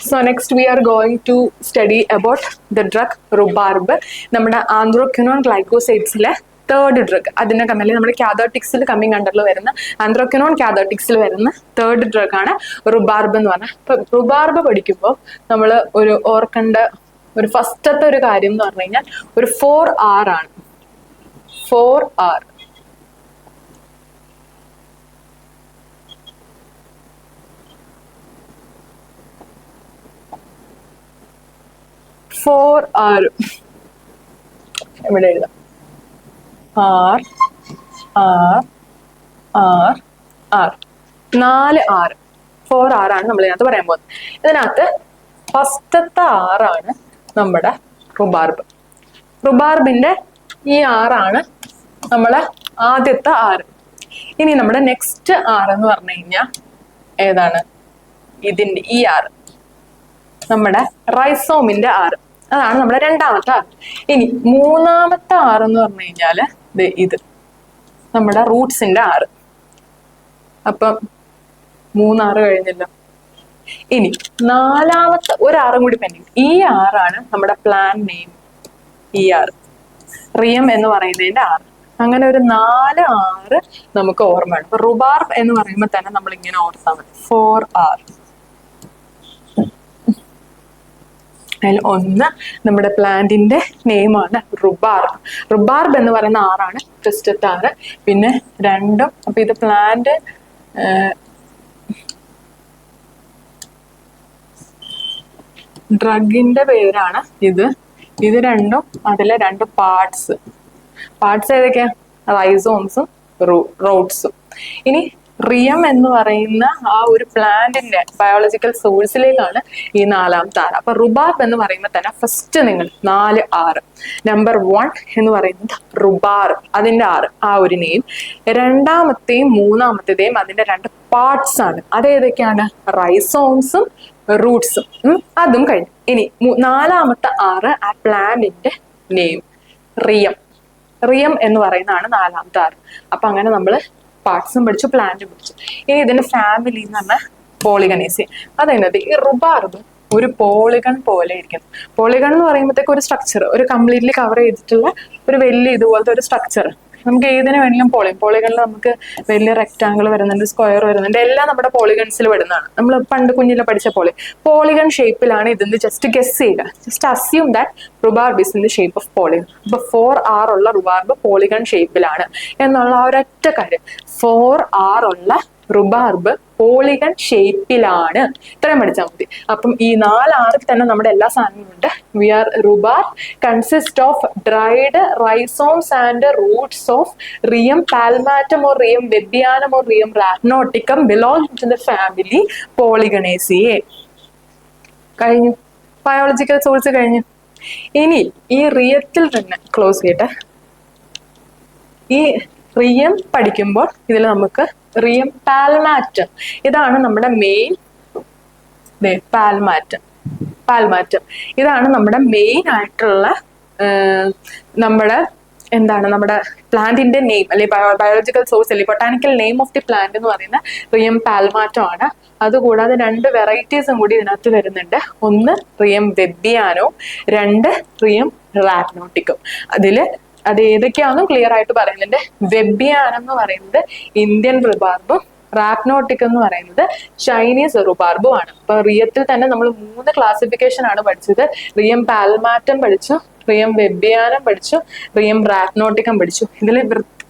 So next we are going to study about the drug rhubarb. നമ്മുടെ ആന്ത്രോക്വിനോൺ ഗ്ലൈക്കോസൈഡ്സിലെ third drug, അതിന്റെ കമ്മല് നമ്മുടെ കാതോട്ടിക്സിൽ coming അണ്ടറിൽ വരുന്ന ആന്ത്രോക്വിനോൺ കാതോട്ടിക്സിൽ വരുന്ന തേർഡ് ഡ്രഗ് ആണ് റുബാർബ് എന്ന് പറഞ്ഞാൽ. ഇപ്പൊ റുബാർബ് പഠിക്കുമ്പോൾ നമ്മൾ ഒരു ഓർക്കേണ്ട ഒരു ഫസ്റ്റത്തെ ഒരു കാര്യം എന്ന് പറഞ്ഞു കഴിഞ്ഞാൽ ഒരു 4R ആണ്. 4R. ഇവിടെ എഴുതാം. R R R R 4 R. 4R ആണ് നമ്മൾ ഇതിനകത്ത് പറയാൻ പോകുന്നത്. ഇതിനകത്ത് ഫസ്റ്റത്തെ R ആണ് നമ്മുടെ റുബാർബ്. റുബാർബിന്റെ ഈ R ആണ് നമ്മളെ ആദ്യത്തെ R. ഇനി നമ്മുടെ നെക്സ്റ്റ് R എന്ന് പറഞ്ഞു കഴിഞ്ഞാൽ ഏതാണ്? ഇതിന്റെ ഈ R, നമ്മുടെ റൈസോമിന്റെ R. അതാണ് നമ്മുടെ രണ്ടാമത്തെ R. ഇനി മൂന്നാമത്തെ R എന്ന് പറഞ്ഞു കഴിഞ്ഞാല് ഇത് നമ്മുടെ റൂട്ട്സിന്റെ R. അപ്പം 3 R കഴിഞ്ഞല്ലോ. ഇനി നാലാമത്തെ ഒരു R കൂടി പെൻഡിങ്. ഈ R ആണ് നമ്മുടെ പ്ലാൻ നെയിം. ഈ R റിയം എന്ന് പറയുന്നതിന്റെ R. അങ്ങനെ ഒരു 4 R നമുക്ക് ഓർമ്മയാണ്. അപ്പൊ റുബാർബ് എന്ന് പറയുമ്പോൾ തന്നെ നമ്മൾ ഇങ്ങനെ ഓർത്താൽ മതി. 4R. അതിൽ ഒന്ന് നമ്മുടെ പ്ലാന്റിന്റെ നെയിമാണ് റുബാർബ്. റുബാർബ് എന്ന് പറയുന്ന ആറാണ് ഫസ്റ്റത്തെ R. പിന്നെ രണ്ടും, അപ്പൊ ഇത് പ്ലാന്റ് ഡ്രഗിന്റെ പേരാണ് ഇത്. ഇത് രണ്ടും അതിലെ 2 പാർട്സ്. പാർട്സ് ഏതൊക്കെയാ? റൈസോംസും റൂട്ട്സും. ഇനി റിയം എന്ന് പറയുന്ന ആ ഒരു പ്ലാന്റിന്റെ ബയോളജിക്കൽ സോഴ്സിലേക്കാണ് ഈ നാലാമത്തെ R. അപ്പൊ റുബാർബ് എന്ന് പറയുമ്പോൾ തന്നെ ഫസ്റ്റ് നിങ്ങൾ 4 R. നമ്പർ 1 എന്ന് പറയുന്നത് റുബാർബ്, അതിന്റെ R, ആ ഒരു നെയിം. രണ്ടാമത്തെയും മൂന്നാമത്തേയും അതിന്റെ 2 പാർട്സ് ആണ്. അതേതൊക്കെയാണ്? റൈസോംസും റൂട്ട്സും. അതും കഴിഞ്ഞു. ഇനി നാലാമത്തെ R, ആ പ്ലാന്റിന്റെ നെയിം റിയം. റിയം എന്ന് പറയുന്നതാണ് നാലാമത്തെ R. അപ്പൊ അങ്ങനെ നമ്മള് പാർട്സും പഠിച്ചു, പ്ലാന്റും പഠിച്ചു. ഇനി ഇതിന്റെ ഫാമിലി എന്ന് പറഞ്ഞാൽ പോളിഗണേസി. അതായത് ഈ റുബാർബ് ഒരു പോളിഗൺ പോലെ ഇരിക്കുന്നു. പോളിഗൺ എന്ന് പറയുമ്പോഴത്തേക്ക് ഒരു സ്ട്രക്ചർ, ഒരു കംപ്ലീറ്റ്ലി കവർ ചെയ്തിട്ടുള്ള ഒരു വലിയ ഇതുപോലത്തെ ഒരു സ്ട്രക്ചർ. നമുക്ക് ഏതിനു വേണമെങ്കിലും പോളിഗണിൽ നമുക്ക് വലിയ റെക്ടാങ്കിൾ വരുന്നുണ്ട്, സ്ക്വയർ വരുന്നുണ്ട്, എല്ലാം നമ്മുടെ പോളിഗൺസിൽ വരുന്നതാണ്. നമ്മൾ പണ്ട് കുഞ്ഞിലെ പഠിച്ച പോളിഗൺ ഷേപ്പിലാണ് ഇതെന്ന് ജസ്റ്റ് ഗസ് ചെയ്യുക. Just assume that rhubarb is in the shape of polygon. അപ്പൊ 4R ഉള്ള റുബാർബ് പോളിഗൺ ഷേപ്പിലാണ് എന്നുള്ള ആ ഒരൊറ്റ കാര്യം. 4R ഉള്ള റുബാർബ് പോളിഗൺ ഷേപ്പിലാണ്. ഇത്രയും പഠിച്ചാൽ മതി. അപ്പം ഈ 4R തന്നെ നമ്മുടെ എല്ലാ സാധനങ്ങളും ഉണ്ട്. Rhubarb consist of dried rhizomes and roots of Rheum palmatum or Rheum webbianum or Rheum rhaponticum belong to the family Polygonaceae. കഴിഞ്ഞു. ബയോളജിക്കൽ സോഴ്സ് കഴിഞ്ഞു. ഇനി ഈ റിയത്തിൽ തന്നെ ക്ലോസ് ചെയ്യട്ടെ. ഈ റിയം പഠിക്കുമ്പോൾ ഇതിൽ നമുക്ക് റിയം പാൽമാറ്റം, ഇതാണ് നമ്മുടെ മെയിൻ. പാൽമാറ്റം ഇതാണ് നമ്മുടെ മെയിൻ ആയിട്ടുള്ള നമ്മുടെ നമ്മുടെ പ്ലാന്റിന്റെ നെയിം അല്ലെ ബയോളജിക്കൽ സോഴ്സ് അല്ലെ botanical name of the plant എന്ന് പറയുന്ന റിയം പാൽമാറ്റം ആണ്. അതുകൂടാതെ 2 വെറൈറ്റീസും കൂടി ഇതിനകത്ത് വരുന്നുണ്ട്. ഒന്ന് റിയം വെബിയാനോ, 2 റിയം റാപ്നോട്ടിക്കും. അത് ഏതൊക്കെയാണെന്നും ക്ലിയർ ആയിട്ട് പറയുന്നുണ്ട്. വെബിയാനം എന്ന് പറയുന്നത് ഇന്ത്യൻ റുബാർബും റാപ്നോട്ടിക് എന്ന് പറയുന്നത് ചൈനീസ് റുബാർബും ആണ്. അപ്പൊ റിയത്തിൽ തന്നെ നമ്മൾ 3 ക്ലാസിഫിക്കേഷൻ ആണ് പഠിച്ചത്. റിയം പാൽമാറ്റം പഠിച്ചു, റിയം വെബിയാനം പഠിച്ചു, റിയം റാപ്നോട്ടിക്കം പഠിച്ചു. ഇതിൽ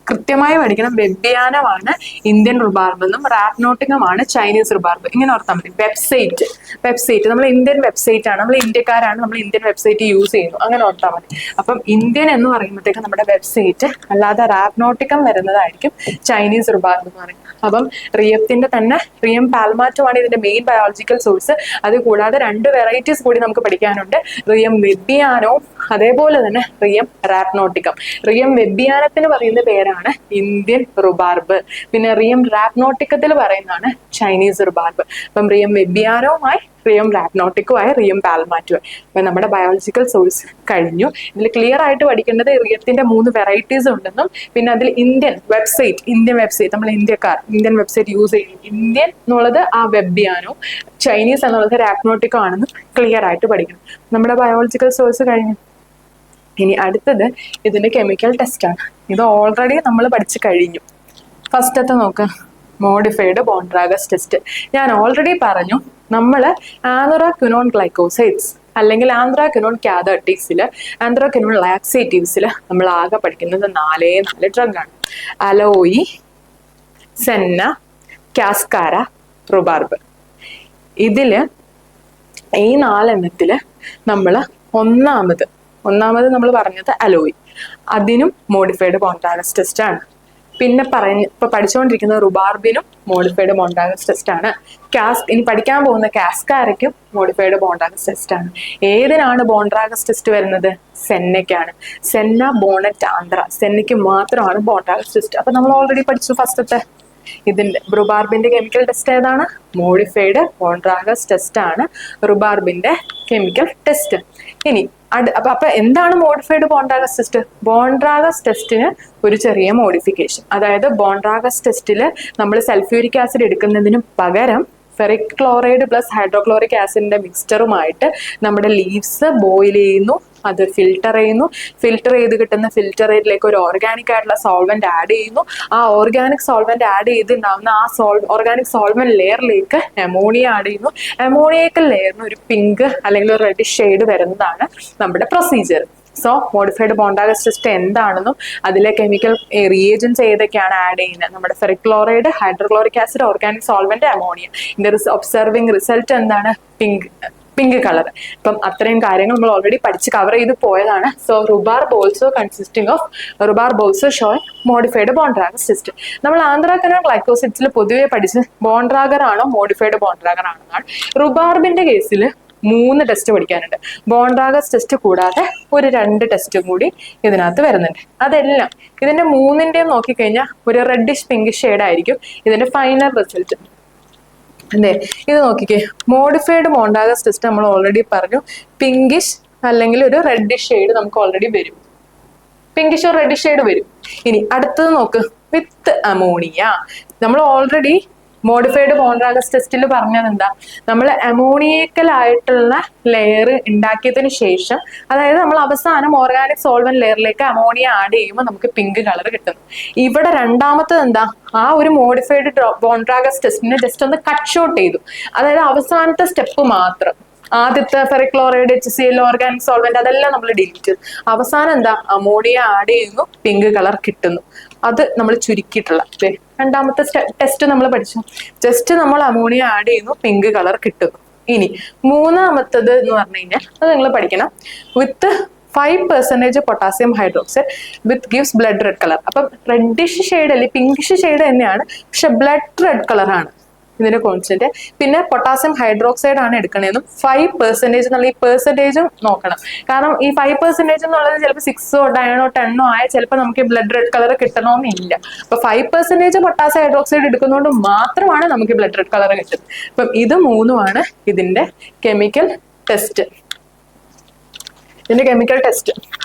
കൃത്യമായി പഠിക്കണം. വെബിയാനമാണ് ഇന്ത്യൻ റുബാർബ് എന്നും റാപ്നോട്ടിക്കമാണ് ചൈനീസ് റുബാർബ്. ഇങ്ങനെ ഓർത്താൽ മതി. വെബ്സൈറ്റ് നമ്മൾ ഇന്ത്യൻ വെബ്സൈറ്റ് ആണ്, നമ്മൾ ഇന്ത്യക്കാരാണ്, നമ്മൾ ഇന്ത്യൻ വെബ്സൈറ്റ് യൂസ് ചെയ്യുന്നു, അങ്ങനെ ഓർത്താൽ മതി. അപ്പം ഇന്ത്യൻ എന്ന് പറയുമ്പോഴത്തേക്ക് നമ്മുടെ വെബ്സൈറ്റ്, അല്ലാതെ റാപ്നോട്ടിക്കം വരുന്നതായിരിക്കും ചൈനീസ് റുബാർബ് എന്ന് പറയുന്നത്. അപ്പം റിയത്തിന്റെ തന്നെ റിയം പാൽമാറ്റമാണ് ഇതിന്റെ മെയിൻ ബയോളജിക്കൽ സോഴ്സ്. അത് കൂടാതെ 2 വെറൈറ്റീസ് കൂടി നമുക്ക് പഠിക്കാനുണ്ട്. റിയം വെബിയാനോ അതേപോലെ തന്നെ റിയം റാപ്നോട്ടിക്കം. റിയം വെബിയാനത്തിന് പറയുന്ന പേരാണ് ഇന്ത്യൻ റുബാർബ്. പിന്നെ റിയം റാപ്നോട്ടിക്കത്തിൽ പറയുന്നതാണ് ചൈനീസ് റുബാർബ്. അപ്പം റിയം വെബിയാനവുമായി റിയം റാപ്നോട്ടിക്കുമായി റിയം പാൽമാറ്റുമായി. അപ്പൊ നമ്മുടെ ബയോളജിക്കൽ സോഴ്സ് കഴിഞ്ഞു. ഇതിൽ ക്ലിയർ ആയിട്ട് പഠിക്കേണ്ടത് റിയത്തിന്റെ 3 വെറൈറ്റീസ് ഉണ്ടെന്നും പിന്നെ അതിൽ ഇന്ത്യൻ വെബ്സൈറ്റ് നമ്മൾ ഇന്ത്യൻ വെബ്സൈറ്റ് യൂസ് ചെയ്യും. ഇന്ത്യൻ എന്നുള്ളത് ആ വെബിയാനോ, ചൈനീസ് എന്നുള്ളത് റാപ്നോട്ടിക്കോ ആണെന്ന് ക്ലിയർ ആയിട്ട് പഠിക്കണം. നമ്മുടെ ബയോളജിക്കൽ സോഴ്സ് കഴിഞ്ഞു. ഇനി അടുത്തത് ഇതിന്റെ കെമിക്കൽ ടെസ്റ്റ് ആണ്. ഇത് ഓൾറെഡി നമ്മൾ പഠിച്ചു കഴിഞ്ഞു. ഫസ്റ്റത്തെ നോക്ക്, മോഡിഫൈഡ് ബോൺഡ്രാഗസ് ടെസ്റ്റ്. ഞാൻ ഓൾറെഡി പറഞ്ഞു, നമ്മൾ ആന്ത്രാക്വിനോൺ ഗ്ലൈക്കോസൈഡ്സ് അല്ലെങ്കിൽ ആന്ത്രാക്വിനോൺ കാഥർട്ടിക്സിൽ, ആന്ത്രാക്വിനോൺ ലാക്സേറ്റീവ്സിൽ നമ്മൾ ആകെ പഠിക്കുന്നത് 4 ഡ്രഗാണ്: അലോയി, സെന്ന, കാസ്കാര, റുബാർബ്. ഇതില് ഈ 4 നമ്മൾ ഒന്നാമത് നമ്മൾ പറഞ്ഞത് അലോയി. അതിനും മോഡിഫൈഡ് ബോൺഡ്രാഗസ് ടെസ്റ്റ് ആണ്. പിന്നെ ഇപ്പൊ പഠിച്ചുകൊണ്ടിരിക്കുന്ന റുബാർബിനും മോഡിഫൈഡ് ബോൺഡ്രാഗസ് ടെസ്റ്റ് ആണ്. ഇനി പഠിക്കാൻ പോകുന്ന കാസ്കാരയ്ക്കും മോഡിഫൈഡ് ബോൺഡ്രാഗസ് ടെസ്റ്റ് ആണ്. ഏതിനാണ് ബോൺഡ്രാഗസ് ടെസ്റ്റ് വരുന്നത്? സെന്നയ്ക്കാണ്. സെന്ന, ബോണറ്റ്, ആന്ധ്ര, സെന്നയ്ക്ക് മാത്രമാണ് ബോൺഡ്രാഗസ് ടെസ്റ്റ്. അപ്പൊ നമ്മൾ ഓൾറെഡി പഠിച്ചു ഫസ്റ്റത്തെ. ഇതിന്റെ റുബാർബിന്റെ കെമിക്കൽ ടെസ്റ്റ് ഏതാണ്? മോഡിഫൈഡ് ബോൺഡ്രാഗസ് ടെസ്റ്റ് ആണ് റുബാർബിന്റെ കെമിക്കൽ ടെസ്റ്റ്. ഇനി അപ്പൊ എന്താണ് മോഡിഫൈഡ് ബോൺഡ്രാഗസ് ടെസ്റ്റ്? ബോൺഡ്രാഗസ് ടെസ്റ്റിന് ഒരു ചെറിയ മോഡിഫിക്കേഷൻ. അതായത് ബോൺഡ്രാഗസ് ടെസ്റ്റിൽ നമ്മൾ സൾഫ്യൂരിക് ആസിഡ് എടുക്കുന്നതിന് പകരം ഫെറിക് ക്ലോറൈഡ് പ്ലസ് ഹൈഡ്രോക്ലോറിക് ആസിഡിന്റെ മിക്സ്ചറുമായിട്ട് നമ്മുടെ ലീവ്സ് ബോയിൽ ചെയ്യുന്നു, അത് ഫിൽട്ടർ ചെയ്യുന്നു. ഫിൽട്ടർ ചെയ്ത് കിട്ടുന്ന ഫിൽറ്ററിലേക്ക് ഒരു ഓർഗാനിക് ആയിട്ടുള്ള സോൾവെന്റ് ആഡ് ചെയ്യുന്നു. ആ ഓർഗാനിക് സോൾവെന്റ് ആഡ് ചെയ്തുണ്ടാവുന്ന ആ ഓർഗാനിക് സോൾവെന്റ് ലെയറിലേക്ക് അമോണിയ ആഡ് ചെയ്യുന്നു. അമോണിയക്കൽ ലെയറിന് ഒരു പിങ്ക് അല്ലെങ്കിൽ ഒരു റെഡിഷ് ഷെയ്ഡ് വരുന്നതാണ് നമ്മുടെ procedure. So modified Borntrager's test എന്താണെന്നും അതിലെ കെമിക്കൽ റിയേജൻസ് ഏതൊക്കെയാണ് ആഡ് ചെയ്യുന്നത്, നമ്മുടെ ferric chloride, hydrochloric acid, organic solvent, ammonia. ഇതിന്റെ ഒബ്സർവിംഗ് റിസൾട്ട് എന്താണ്? Pink colour. അപ്പം അത്രയും കാര്യങ്ങൾ നമ്മൾ ഓൾറെഡി പഠിച്ച് കവർ ചെയ്ത് പോയതാണ്. So rhubarb also showing modified Borntrager's test. നമ്മൾ ആന്ത്രാക്വിനോൺ ഗ്ലൈക്കോസൈഡ്സിൽ പൊതുവെ പഠിച്ച് ബോൺഡ്രാഗർ ആണോ മോഡിഫൈഡ് ബോൺഡ്രാഗർ ആണെന്നാണ്. റുബാർബിന്റെ കേസിൽ 3 ടെസ്റ്റ് പഠിക്കാനുണ്ട്. ബോൺഡ്രാഗസ് ടെസ്റ്റ് കൂടാതെ ഒരു 2 ടെസ്റ്റും കൂടി ഇതിനകത്ത് വരുന്നുണ്ട്. അതെല്ലാം ഇതിന്റെ 3ന്റെയും നോക്കിക്കഴിഞ്ഞാൽ ഒരു റെഡിഷ് പിങ്കിഷ് ഷെയ്ഡ് ആയിരിക്കും ഇതിന്റെ ഫൈനൽ റിസൾട്ട്. അതെ, ഇത് നോക്കിക്കേ. മോഡിഫൈഡ് ബോൺഡ്രാഗസ് ടെസ്റ്റ് നമ്മൾ ഓൾറെഡി പറഞ്ഞു, പിങ്കിഷ് അല്ലെങ്കിൽ ഒരു റെഡിഷ് ഷെയ്ഡ് നമുക്ക് ഓൾറെഡി വരും. പിങ്കിഷ് ഒരു റെഡിഷ് ഷെയ്ഡ് വരും. ഇനി അടുത്തത് നോക്ക്, വിത്ത് അമോണിയ. നമ്മൾ ഓൾറെഡി മോഡിഫൈഡ് ബോൺഡ്രാഗസ് ടെസ്റ്റിൽ പറഞ്ഞത് എന്താ? നമ്മൾ അമോണിയക്കൽ ആയിട്ടുള്ള ലെയർ ഉണ്ടാക്കിയതിന് ശേഷം, അതായത് നമ്മൾ അവസാനം ഓർഗാനിക് സോൾവെന്റ് ലെയറിലേക്ക് അമോണിയ ആഡ് ചെയ്യുമ്പോൾ നമുക്ക് പിങ്ക് കളർ കിട്ടുന്നു. ഇവിടെ രണ്ടാമത്തത് എന്താ? ആ ഒരു മോഡിഫൈഡ് ബോൺഡ്രാഗസ് ടെസ്റ്റിനെ ജസ്റ്റ് ഒന്ന് കട്ട് ഷോട്ട് ചെയ്തു. അതായത് അവസാനത്തെ സ്റ്റെപ്പ് മാത്രം. ആദ്യത്തെ ferric chloride, HCl, organic solvent അതെല്ലാം നമ്മൾ ഡിലീറ്റ് ചെയ്തു. അവസാനം എന്താ? അമോണിയ ആഡ് ചെയ്യുന്നു, പിങ്ക് കളർ കിട്ടുന്നു. അത് നമ്മൾ ചുരുക്കിയിട്ടുള്ള രണ്ടാമത്തെ ടെസ്റ്റ് നമ്മൾ പഠിച്ചു. ജസ്റ്റ് നമ്മൾ അമോണിയ ആഡ് ചെയ്യുന്നു, പിങ്ക് കളർ കിട്ടുന്നു. ഇനി മൂന്നാമത്തത് എന്ന് പറഞ്ഞു കഴിഞ്ഞാൽ അത് നിങ്ങൾ പഠിക്കണം. വിത്ത് 5% പൊട്ടാസ്യം ഹൈഡ്രോക്സൈഡ് വിത്ത് ഗിവ്സ് ബ്ലഡ് റെഡ് കളർ. അപ്പം റെഡിഷ് ഷെയ്ഡ് അല്ലെ, പിങ്കിഷ് ഷെയ്ഡ് തന്നെയാണ്, പക്ഷെ ബ്ലഡ് റെഡ് കളർ ആണ് ഇതിന്റെ കോൺസ്റ്റന്റ്. പിന്നെ പൊട്ടാസ്യം ഹൈഡ്രോക്സൈഡ് ആണ് എടുക്കണേന്നും 5% എന്നുള്ള ഈ പെർസെന്റേജും നോക്കണം. കാരണം ഈ 5% എന്നുള്ളത് ചിലപ്പോൾ 6ഓ 9ഓ 10ഓ ആയാൽ ചിലപ്പോൾ നമുക്ക് ബ്ലഡ് റെഡ് കളർ കിട്ടണമെന്നില്ല. അപ്പൊ 5% പൊട്ടാസ്യം ഹൈഡ്രോക്സൈഡ് എടുക്കുന്നതുകൊണ്ട് മാത്രമാണ് നമുക്ക് ബ്ലഡ് റെഡ് കളർ കിട്ടുന്നത്. അപ്പം ഇത് 3ഉമാണ് ഇതിന്റെ കെമിക്കൽ ടെസ്റ്റ്.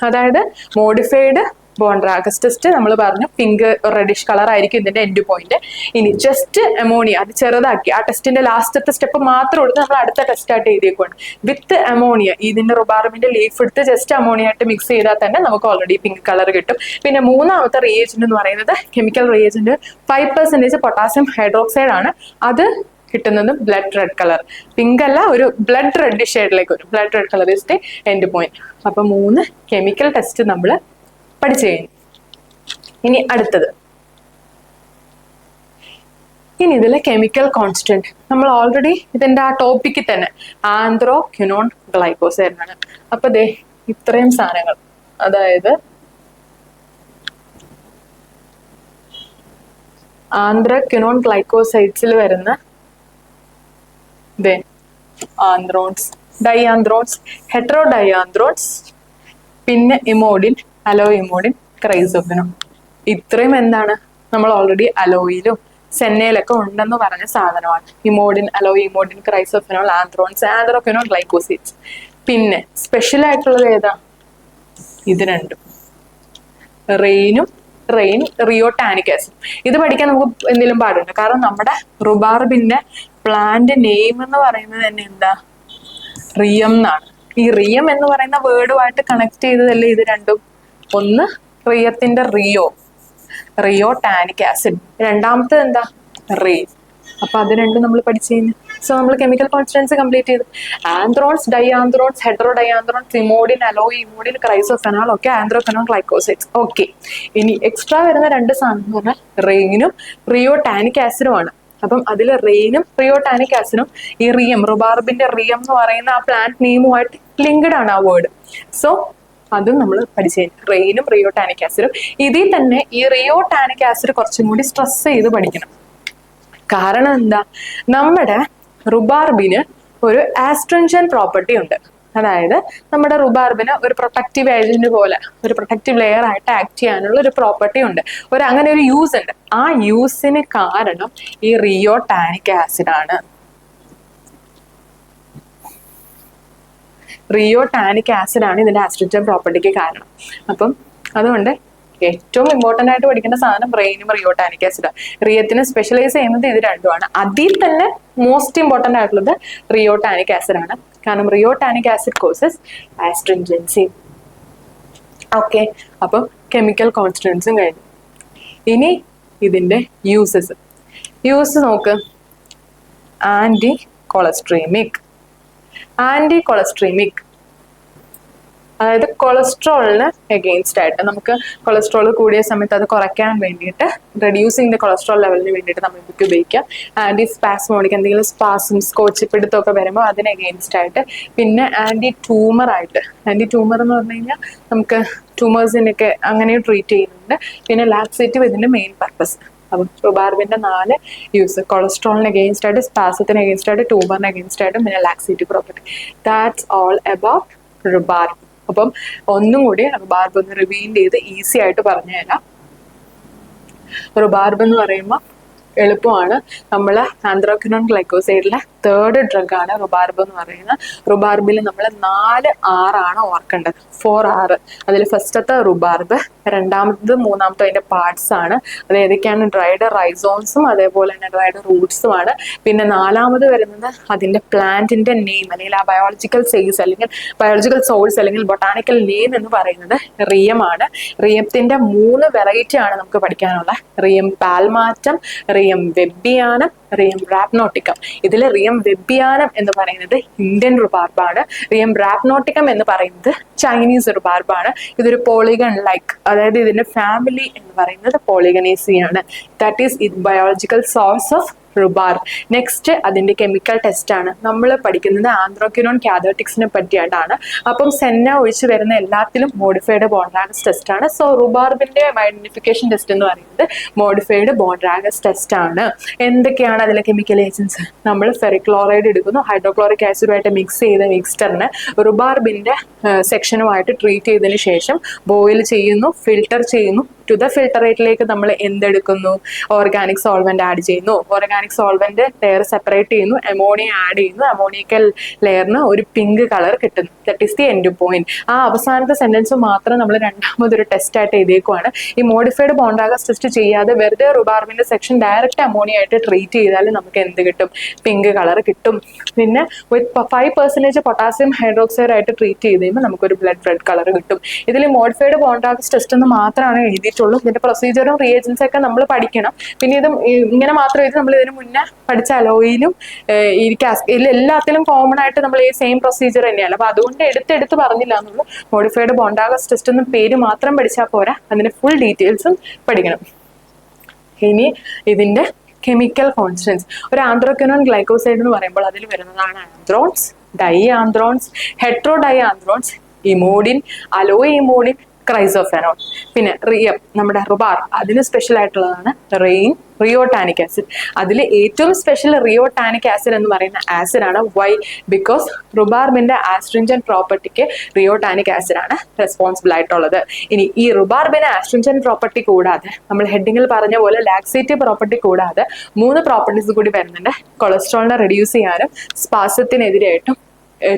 അതായത് മോഡിഫൈഡ് ബോൺഡ്രാഗസ് ടെസ്റ്റ് നമ്മൾ പറഞ്ഞു, പിങ്ക് റെഡിഷ് കളർ ആയിരിക്കും ഇതിന്റെ എൻഡ് പോയിന്റ്. ഇനി ജസ്റ്റ് അമോണിയ അത് ചെറുതാക്കി ആ ടെസ്റ്റിന്റെ ലാസ്റ്റത്തെ സ്റ്റെപ്പ് മാത്രം എടുത്ത് നമ്മൾ അടുത്ത ടെസ്റ്റ് ആയിട്ട് എഴുതിയേക്കുവാണ്. വിത്ത് അമോണിയ ഇതിന്റെ റുബാർബിന്റെ ലീഫ് എടുത്ത് ജസ്റ്റ് അമോണിയ ആയിട്ട് മിക്സ് ചെയ്താൽ തന്നെ നമുക്ക് ഓൾറെഡി പിങ്ക് കളർ കിട്ടും. പിന്നെ മൂന്നാമത്തെ റിയേജന്റ് എന്ന് പറയുന്നത് കെമിക്കൽ റിയേജന്റ് 5% പൊട്ടാസ്യം ഹൈഡ്രോക്സൈഡ് ആണ്. അത് കിട്ടുന്നത് ബ്ലഡ് റെഡ് കളർ, പിങ്ക് അല്ല, ഒരു ബ്ലഡ് റെഡ് ഷെയ്ഡിലേക്ക് വരും. Blood red colour is the end point. അപ്പൊ 3 കെമിക്കൽ ടെസ്റ്റ് നമ്മൾ പഠിച്ചു കഴിഞ്ഞു. ഇനി അടുത്തത്, ഇനി ഇതിലെ കെമിക്കൽ കോൺസ്റ്റന്റ് നമ്മൾ ഓൾറെഡി ഇതിന്റെ ആ ടോപ്പിക്കിൽ തന്നെ ആന്ത്രോക്വിനോൺ ഗ്ലൈക്കോസൈഡ് ആണ്. അപ്പൊ ദേ ഇത്രയും സാധനങ്ങൾ, അതായത് ആന്ത്രോക്വിനോൺ ഗ്ലൈക്കോസൈഡ്സിൽ വരുന്ന ആന്ത്രോൺസ്, ഡൈആന്ത്രോൺസ്, ഹെറ്ററോഡൈആന്ത്രോൺസ്, പിന്നെ ഇമോഡിൻ, അലോ ഇമോഡിൻ, ക്രൈസോഫെനോൾ. ഇത്രയും എന്താണ് നമ്മൾ ഓൾറെഡി അലോയിലും സെന്നയിലൊക്കെ ഉണ്ടെന്ന് പറഞ്ഞ സാധനമാണ്. ഇമോഡിൻ, അലോ ഇമോഡിൻ, ക്രൈസോഫെനോൾ, ആന്ത്രോൺസ്, ആന്ത്രോഫെനോൾ, ഗ്ലൈക്കോസിഡ്സ്. പിന്നെ സ്പെഷ്യൽ ആയിട്ടുള്ളത് ഏതാ? ഇത് രണ്ടും, റെയിനും റിയോ ടാനിക് ആസിഡ്. ഇത് പഠിക്കാൻ നമുക്ക് എന്തെങ്കിലും പാടുണ്ട്, കാരണം നമ്മുടെ റുബാർബിന്റെ പ്ലാന്റ് നെയിം എന്ന് പറയുന്നത് തന്നെ എന്താ? റിയം എന്നാണ്. ഈ റിയം എന്ന് പറയുന്ന വേർഡുമായിട്ട് കണക്ട് ചെയ്തതല്ലേ ഇത് രണ്ടും? ഒന്ന് റിയത്തിന്റെ റിയോ ടാനിക് ആസിഡ്, രണ്ടാമത്തെ എന്താ? റെയിൻ. അപ്പൊ അത് രണ്ടും നമ്മൾ പഠിച്ചു കഴിഞ്ഞു. സോ നമ്മൾ കെമിക്കൽ കോൺസ്റ്റൻസ് കംപ്ലീറ്റ് ചെയ്തു. ആന്ത്രോൺസ്, ഡൈആന്ത്രോൺസ്, ഹെട്രോഡൈആന്ത്രോൺസ്, ഇമോഡിൻ, അലോ ഇമോഡിൻ, ക്രൈസോഫെനോൾ, ഒക്കെ ആന്ത്രോഫെനോൾ, ഗ്ലൈക്കോസൈഡ്സ്. ഓക്കെ. ഇനി എക്സ്ട്രാ വരുന്ന രണ്ട് സാധനം എന്ന് പറഞ്ഞാൽ റെയിനും റിയോ ടാനിക് ആസിഡുമാണ്. അപ്പം അതിൽ റെയിനും റിയോ ടാനിക് ആസിഡും ഈ റിയം, റുബാർബിന്റെ റിയം എന്ന് പറയുന്ന ആ പ്ലാന്റ് നെയിമുമായിട്ട് ലിങ്ക്ഡ് ആണ് ആ വേർഡ്. സോ അതും നമ്മൾ പഠിച്ചു കഴിഞ്ഞു, റെയിനും റിയോ ടാനിക് ആസിഡും. ഇതിൽ തന്നെ ഈ റിയോ ടാനിക് ആസിഡ് കുറച്ചും കൂടി സ്ട്രെസ് ചെയ്ത് പഠിക്കണം. കാരണം എന്താ? നമ്മുടെ റുബാർബിന് ഒരു ആസ്ട്രിൻജന്റ് പ്രോപ്പർട്ടി ഉണ്ട്. അതായത് നമ്മുടെ റുബാർബിന് ഒരു പ്രൊട്ടക്റ്റീവ് ഏജന്റ് പോലെ, ഒരു പ്രൊട്ടക്റ്റീവ് ലെയർ ആയിട്ട് ആക്ട് ചെയ്യാനുള്ള ഒരു പ്രോപ്പർട്ടി ഉണ്ട്, അങ്ങനെ ഒരു യൂസ് ഉണ്ട്. ആ യൂസിന് കാരണം ഈ റിയോ ടാനിക് ആസിഡ് ആണ്. റിയോ ടാനിക് ആസിഡ് ആണ് ഇതിന്റെ ആസ്ട്രിൻജന്റ് പ്രോപ്പർട്ടിക്ക് കാരണം. അപ്പം അതുകൊണ്ട് ഏറ്റവും ഇമ്പോർട്ടന്റ് ആയിട്ട് പഠിക്കേണ്ട സാധനം റെയിനും റിയോ ടാനിക് ആസിഡ്. റിയത്തിന് സ്പെഷ്യലൈസ് ചെയ്യുന്നത് ഇത് രണ്ടുമാണ്. അതിൽ തന്നെ മോസ്റ്റ് ഇമ്പോർട്ടന്റ് ആയിട്ടുള്ളത് റിയോ ടാനിക് ആസിഡ് ആണ്. കാരണം rheotannic acid causes astringency. Okay, അപ്പം കെമിക്കൽ കോൺസ്റ്റൻസും കഴിഞ്ഞു. ഇനി ഇതിന്റെ യൂസ് നോക്ക്. ആന്റി കൊളസ്ട്രീമിക്, അതായത് കൊളസ്ട്രോളിന് എഗെയിൻസ്റ്റ് ആയിട്ട്, നമുക്ക് കൊളസ്ട്രോൾ കൂടിയ സമയത്ത് അത് കുറയ്ക്കാൻ വേണ്ടിയിട്ട്, റെഡ്യൂസിങ് ദ കൊളസ്ട്രോൾ ലെവലിന് വേണ്ടിയിട്ട് നമ്മൾ ഇതൊക്കെ ഉപയോഗിക്കാം. ആന്റി സ്പാസ്മോഡിക്, എന്തെങ്കിലും സ്പാസും പിടുത്തമൊക്കെ വരുമ്പോൾ അതിന് എഗെയിൻസ്റ്റ് ആയിട്ട്. പിന്നെ ആന്റി ട്യൂമർ എന്ന് പറഞ്ഞു കഴിഞ്ഞാൽ നമുക്ക് ട്യൂമേഴ്സിനൊക്കെ അങ്ങനെ ട്രീറ്റ് ചെയ്യുന്നുണ്ട്. പിന്നെ ലാക്സേറ്റീവ് ഇതിന്റെ മെയിൻ പർപ്പസ്. അപ്പം റുബാർബിന്റെ 4 യൂസ്: കൊളസ്ട്രോളിന് എഗെയിൻസ്റ്റ് ആയിട്ട്, സ്പാസത്തിന് എഗെയിൻസ്റ്റ് ആയിട്ട്, ട്യൂമറിന് എഗെയിൻസ്റ്റ് ആയിട്ട്, പിന്നെ laxative property. That's all about rhubarb. അപ്പം ഒന്നും കൂടി റുബാർബ് ഒന്ന് റിവീൽ ചെയ്ത് ഈസി ആയിട്ട് പറഞ്ഞു തരാം. റുബാർബ് എന്ന് പറയുമ്പോൾ എളുപ്പമാണ്. നമ്മൾ ആന്ത്രോക്വിനോൺ ഗ്ലൈക്കോസൈഡിലെ 3rd ഡ്രഗ് ആണ് റുബാർബ് എന്ന് പറയുന്നത്. റുബാർബിൽ നമ്മൾ 4 R ആണ് ഓർക്കേണ്ടത്, 4 R. അതിൽ ഫസ്റ്റത്തെ റുബാർബ്, രണ്ടാമത്തത് മൂന്നാമത്തെ അതിന്റെ പാർട്സ് ആണ്. അത് ഏതൊക്കെയാണ്? ഡ്രൈഡ് റൈസോൺസും അതേപോലെ തന്നെ ഡ്രൈഡ് റൂട്ട്സുമാണ്. പിന്നെ 4ാമത് വരുന്നത് അതിന്റെ പ്ലാന്റിന്റെ നെയിം, അല്ലെങ്കിൽ ആ ബയോളജിക്കൽ സൈസ് അല്ലെങ്കിൽ ബയോളജിക്കൽ സോഴ്സ് അല്ലെങ്കിൽ ബൊട്ടാണിക്കൽ നെയിം എന്ന് പറയുന്നത് റിയം ആണ്. റിയത്തിന്റെ 3 വെറൈറ്റി ആണ് നമുക്ക് പഠിക്കാനുള്ള: റിയം പാൽമാറ്റം, റിയം വെബിയാനം, റിയം റാപ്നോട്ടിക്കം. ഇതിൽ റിയം വെബിയാനം എന്ന് പറയുന്നത് ഇന്ത്യൻ റുബാർബാണ്. റിയം റാപ്നോട്ടിക്കം എന്ന് പറയുന്നത് ചൈനീസ് റുബാർബാണ്. ഇതൊരു പോളിഗൺ ലൈക്ക്, അതായത് ഇതിന്റെ ഫാമിലി എന്ന് പറയുന്നത് പോളിഗനേസിയാണ്. That is it biological source of rhubarb. Next അതിന്റെ കെമിക്കൽ ടെസ്റ്റ് ആണ്. നമ്മൾ പഠിക്കുന്നത് ആന്ത്രോക്വിനോൺ കാഥോട്ടിക്സിനെ പറ്റിയിട്ടാണ്. അപ്പം സെന്ന ഒഴിച്ച് വരുന്ന എല്ലാത്തിലും മോഡിഫൈഡ് ബോൺഡ്രാഗസ് ടെസ്റ്റ് ആണ്. സോ റുബാർബിന്റെ ഐഡന്റിഫിക്കേഷൻ ടെസ്റ്റ് എന്ന് പറയുന്നത് മോഡിഫൈഡ് ബോൺഡ്രാഗസ് ടെസ്റ്റ് ആണ്. എന്തൊക്കെയാണ് അതിലെ കെമിക്കൽ ഏജൻസ്? നമ്മൾ ഫെറിക് ക്ലോറൈഡ് എടുക്കുന്നു, ഹൈഡ്രോക്ലോറിക് ആസിഡുമായിട്ട് മിക്സ് ചെയ്ത മിക്സ്ചറിനെ റുബാർബിന്റെ സെക്ഷനുമായിട്ട് ട്രീറ്റ് ചെയ്തതിന് ശേഷം ബോയിൽ ചെയ്യുന്നു, ഫിൽട്ടർ ചെയ്യുന്നു. ടു ദ ഫിൽട്ടറേറ്റിലേക്ക് നമ്മൾ എന്തെടുക്കുന്നു? ഓർഗാനിക് സോൾവെന്റ് ആഡ് ചെയ്യുന്നു. ഓർഗാനിക് സോൾവെന്റ് ലെയർ സെപ്പറേറ്റ് ചെയ്യുന്നു, അമോണിയ ആഡ് ചെയ്യുന്നു. അമോണിയക്കൽ ലെയറിന് ഒരു പിങ്ക് കളർ കിട്ടുന്നു. That is the end point. ആ അവസാനത്തെ സെന്റൻസ് മാത്രം നമ്മൾ രണ്ടാമതൊരു ടെസ്റ്റ് ആയിട്ട് എഴുതിയേക്കുവാണ്. ഈ മോഡിഫൈഡ് ബോൺഡ്രാഗസ് ടെസ്റ്റ് ചെയ്യാതെ വെറുതെ റുബാർബിന്റെ സെക്ഷൻ ഡയറക്റ്റ് അമോണിയ ആയിട്ട് ട്രീറ്റ് ചെയ്താൽ നമുക്ക് എന്ത് കിട്ടും? പിങ്ക് കളർ കിട്ടും. പിന്നെ വിത്ത് 5% പൊട്ടാസ്യം ഹൈഡ്രോക്സൈഡ് ആയിട്ട് ട്രീറ്റ് ചെയ്ത് കഴിയുമ്പോൾ നമുക്കൊരു ബ്ലഡ് റെഡ് കളർ കിട്ടും. ഇതിൽ മോഡിഫൈഡ് ബോൺഡ്രാഗസ് ടെസ്റ്റ് എന്ന് മാത്രമാണ് എഴുതിയിട്ടുള്ളൂ. ഇതിന്റെ പ്രൊസീജിയറും റിയേജൻസ് ഒക്കെ നമ്മൾ പഠിക്കണം. പിന്നെ ഇത് ഇങ്ങനെ മാത്രം എഴുതി നമ്മൾ ഇതിന് മുന്നേ പഠിച്ച അലോയിലും എല്ലാത്തിലും കോമൺ ആയിട്ട് നമ്മൾ ഈ സെയിം പ്രൊസീജിയർ തന്നെയാണ്. അപ്പൊ അതുകൊണ്ട് എടുത്ത് പറഞ്ഞില്ല എന്നുള്ളൂ. മോഡിഫൈഡ് ബോൺഡ്രാഗസ് ടെസ്റ്റ് എന്ന പേര് മാത്രം പഠിച്ചാൽ പോരാ, അതിന്റെ ഫുൾ ഡീറ്റെയിൽസും പഠിക്കണം. ഇനി ഇതിന്റെ കെമിക്കൽ കോൺസ്റ്റൻസ്. ഒരു ആന്ത്രോക്വിനോൺ ഗ്ലൈക്കോസൈഡ് എന്ന് പറയുമ്പോൾ അതിൽ വരുന്നതാണ് ആന്ത്രോൺസ്, ഡൈആന്ത്രോൺസ്, ഹെട്രോഡൈആന്ത്രോൺസ്, ഇമോഡിൻ, അലോ ഇമോഡിൻ, ക്രൈസോഫെനോൾ. പിന്നെ റിയം, നമ്മുടെ റുബാർ, അതിന് സ്പെഷ്യൽ ആയിട്ടുള്ളതാണ് റെയിൻ, റിയോടാനിക് ആസിഡ്. അതിൽ ഏറ്റവും സ്പെഷ്യൽ റിയോടാനിക് ആസിഡ് എന്ന് പറയുന്ന ആസിഡ് ആണ്. വൈ? ബിക്കോസ് റുബാർബിന്റെ ആസ്ട്രിഞ്ചന്റ് പ്രോപ്പർട്ടിക്ക് റിയോടാനിക് ആസിഡ് ആണ് റെസ്പോൺസിബിൾ ആയിട്ടുള്ളത്. ഇനി ഈ റുബാർബിന് ആസ്ട്രിഞ്ചന്റ് പ്രോപ്പർട്ടി കൂടാതെ നമ്മൾ ഹെഡിങ്ങിൽ പറഞ്ഞ പോലെ ലാക്സേറ്റീവ് പ്രോപ്പർട്ടി കൂടാതെ 3 പ്രോപ്പർട്ടീസ് കൂടി വരുന്നുണ്ട്. കൊളസ്ട്രോളിനെ റെഡ്യൂസ് ചെയ്യാനും സ്പാസത്തിനെതിരായിട്ടും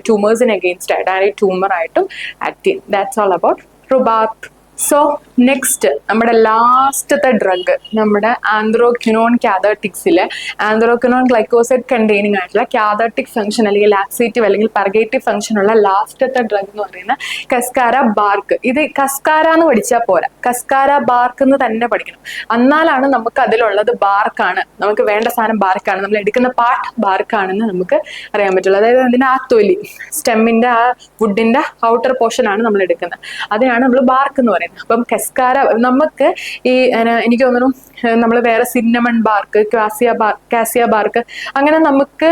ട്യൂമേഴ്സിന് അഗെയിൻസ്റ്റ് ആയിട്ട് ആൻറ്റി ട്യൂമർ ആയിട്ടും ആക്ട് ചെയ്യും. That's all about rhubarb. So next നമ്മുടെ ലാസ്റ്റത്തെ ഡ്രഗ് നമ്മുടെ ആന്ത്രോക്വിനോൺ കാതർട്ടിക്സിലെ ആന്ത്രോക്വിനോൺ ഗ്ലൈക്കോസൈഡ് കണ്ടെയ്നിങ് ആയിട്ടുള്ള കാതർട്ടിക് ഫംഗ്ഷൻ അല്ലെങ്കിൽ ലാക്സേറ്റീവ് അല്ലെങ്കിൽ പർഗേറ്റീവ് ഫംഗ്ഷൻ ഉള്ള ലാസ്റ്റത്തെ ഡ്രഗ് എന്ന് പറയുന്ന കസ്കാര ബാർക്ക്. ഇത് കസ്കാര എന്ന് പഠിച്ചാൽ പോരാ, കസ്കാര ബാർക്ക് എന്ന് തന്നെ പഠിക്കണം. എന്നാലാണ് നമുക്ക് അതിലുള്ളത് ബാർക്കാണ്, നമുക്ക് വേണ്ട സാധനം ബാർക്കാണ്, നമ്മൾ എടുക്കുന്ന പാർട്ട് ബാർക്കാണെന്ന് നമുക്ക് അറിയാൻ പറ്റുള്ളൂ. അതായത് അതിന്റെ ആ തൊലി, സ്റ്റെമ്മിന്റെ ആ വുഡിന്റെ ഔട്ടർ പോർഷൻ ആണ് നമ്മൾ എടുക്കുന്നത്, അതിനാണ് നമ്മൾ ബാർക്ക് എന്ന് പറയുന്നത്. അപ്പം കസ്കാര നമുക്ക് ഈ എനിക്ക് തോന്നുന്നു നമ്മൾ വേറെ സിന്നമൺ ബാർക്ക്, കാസിയ ബാർക്ക്, അങ്ങനെ നമുക്ക്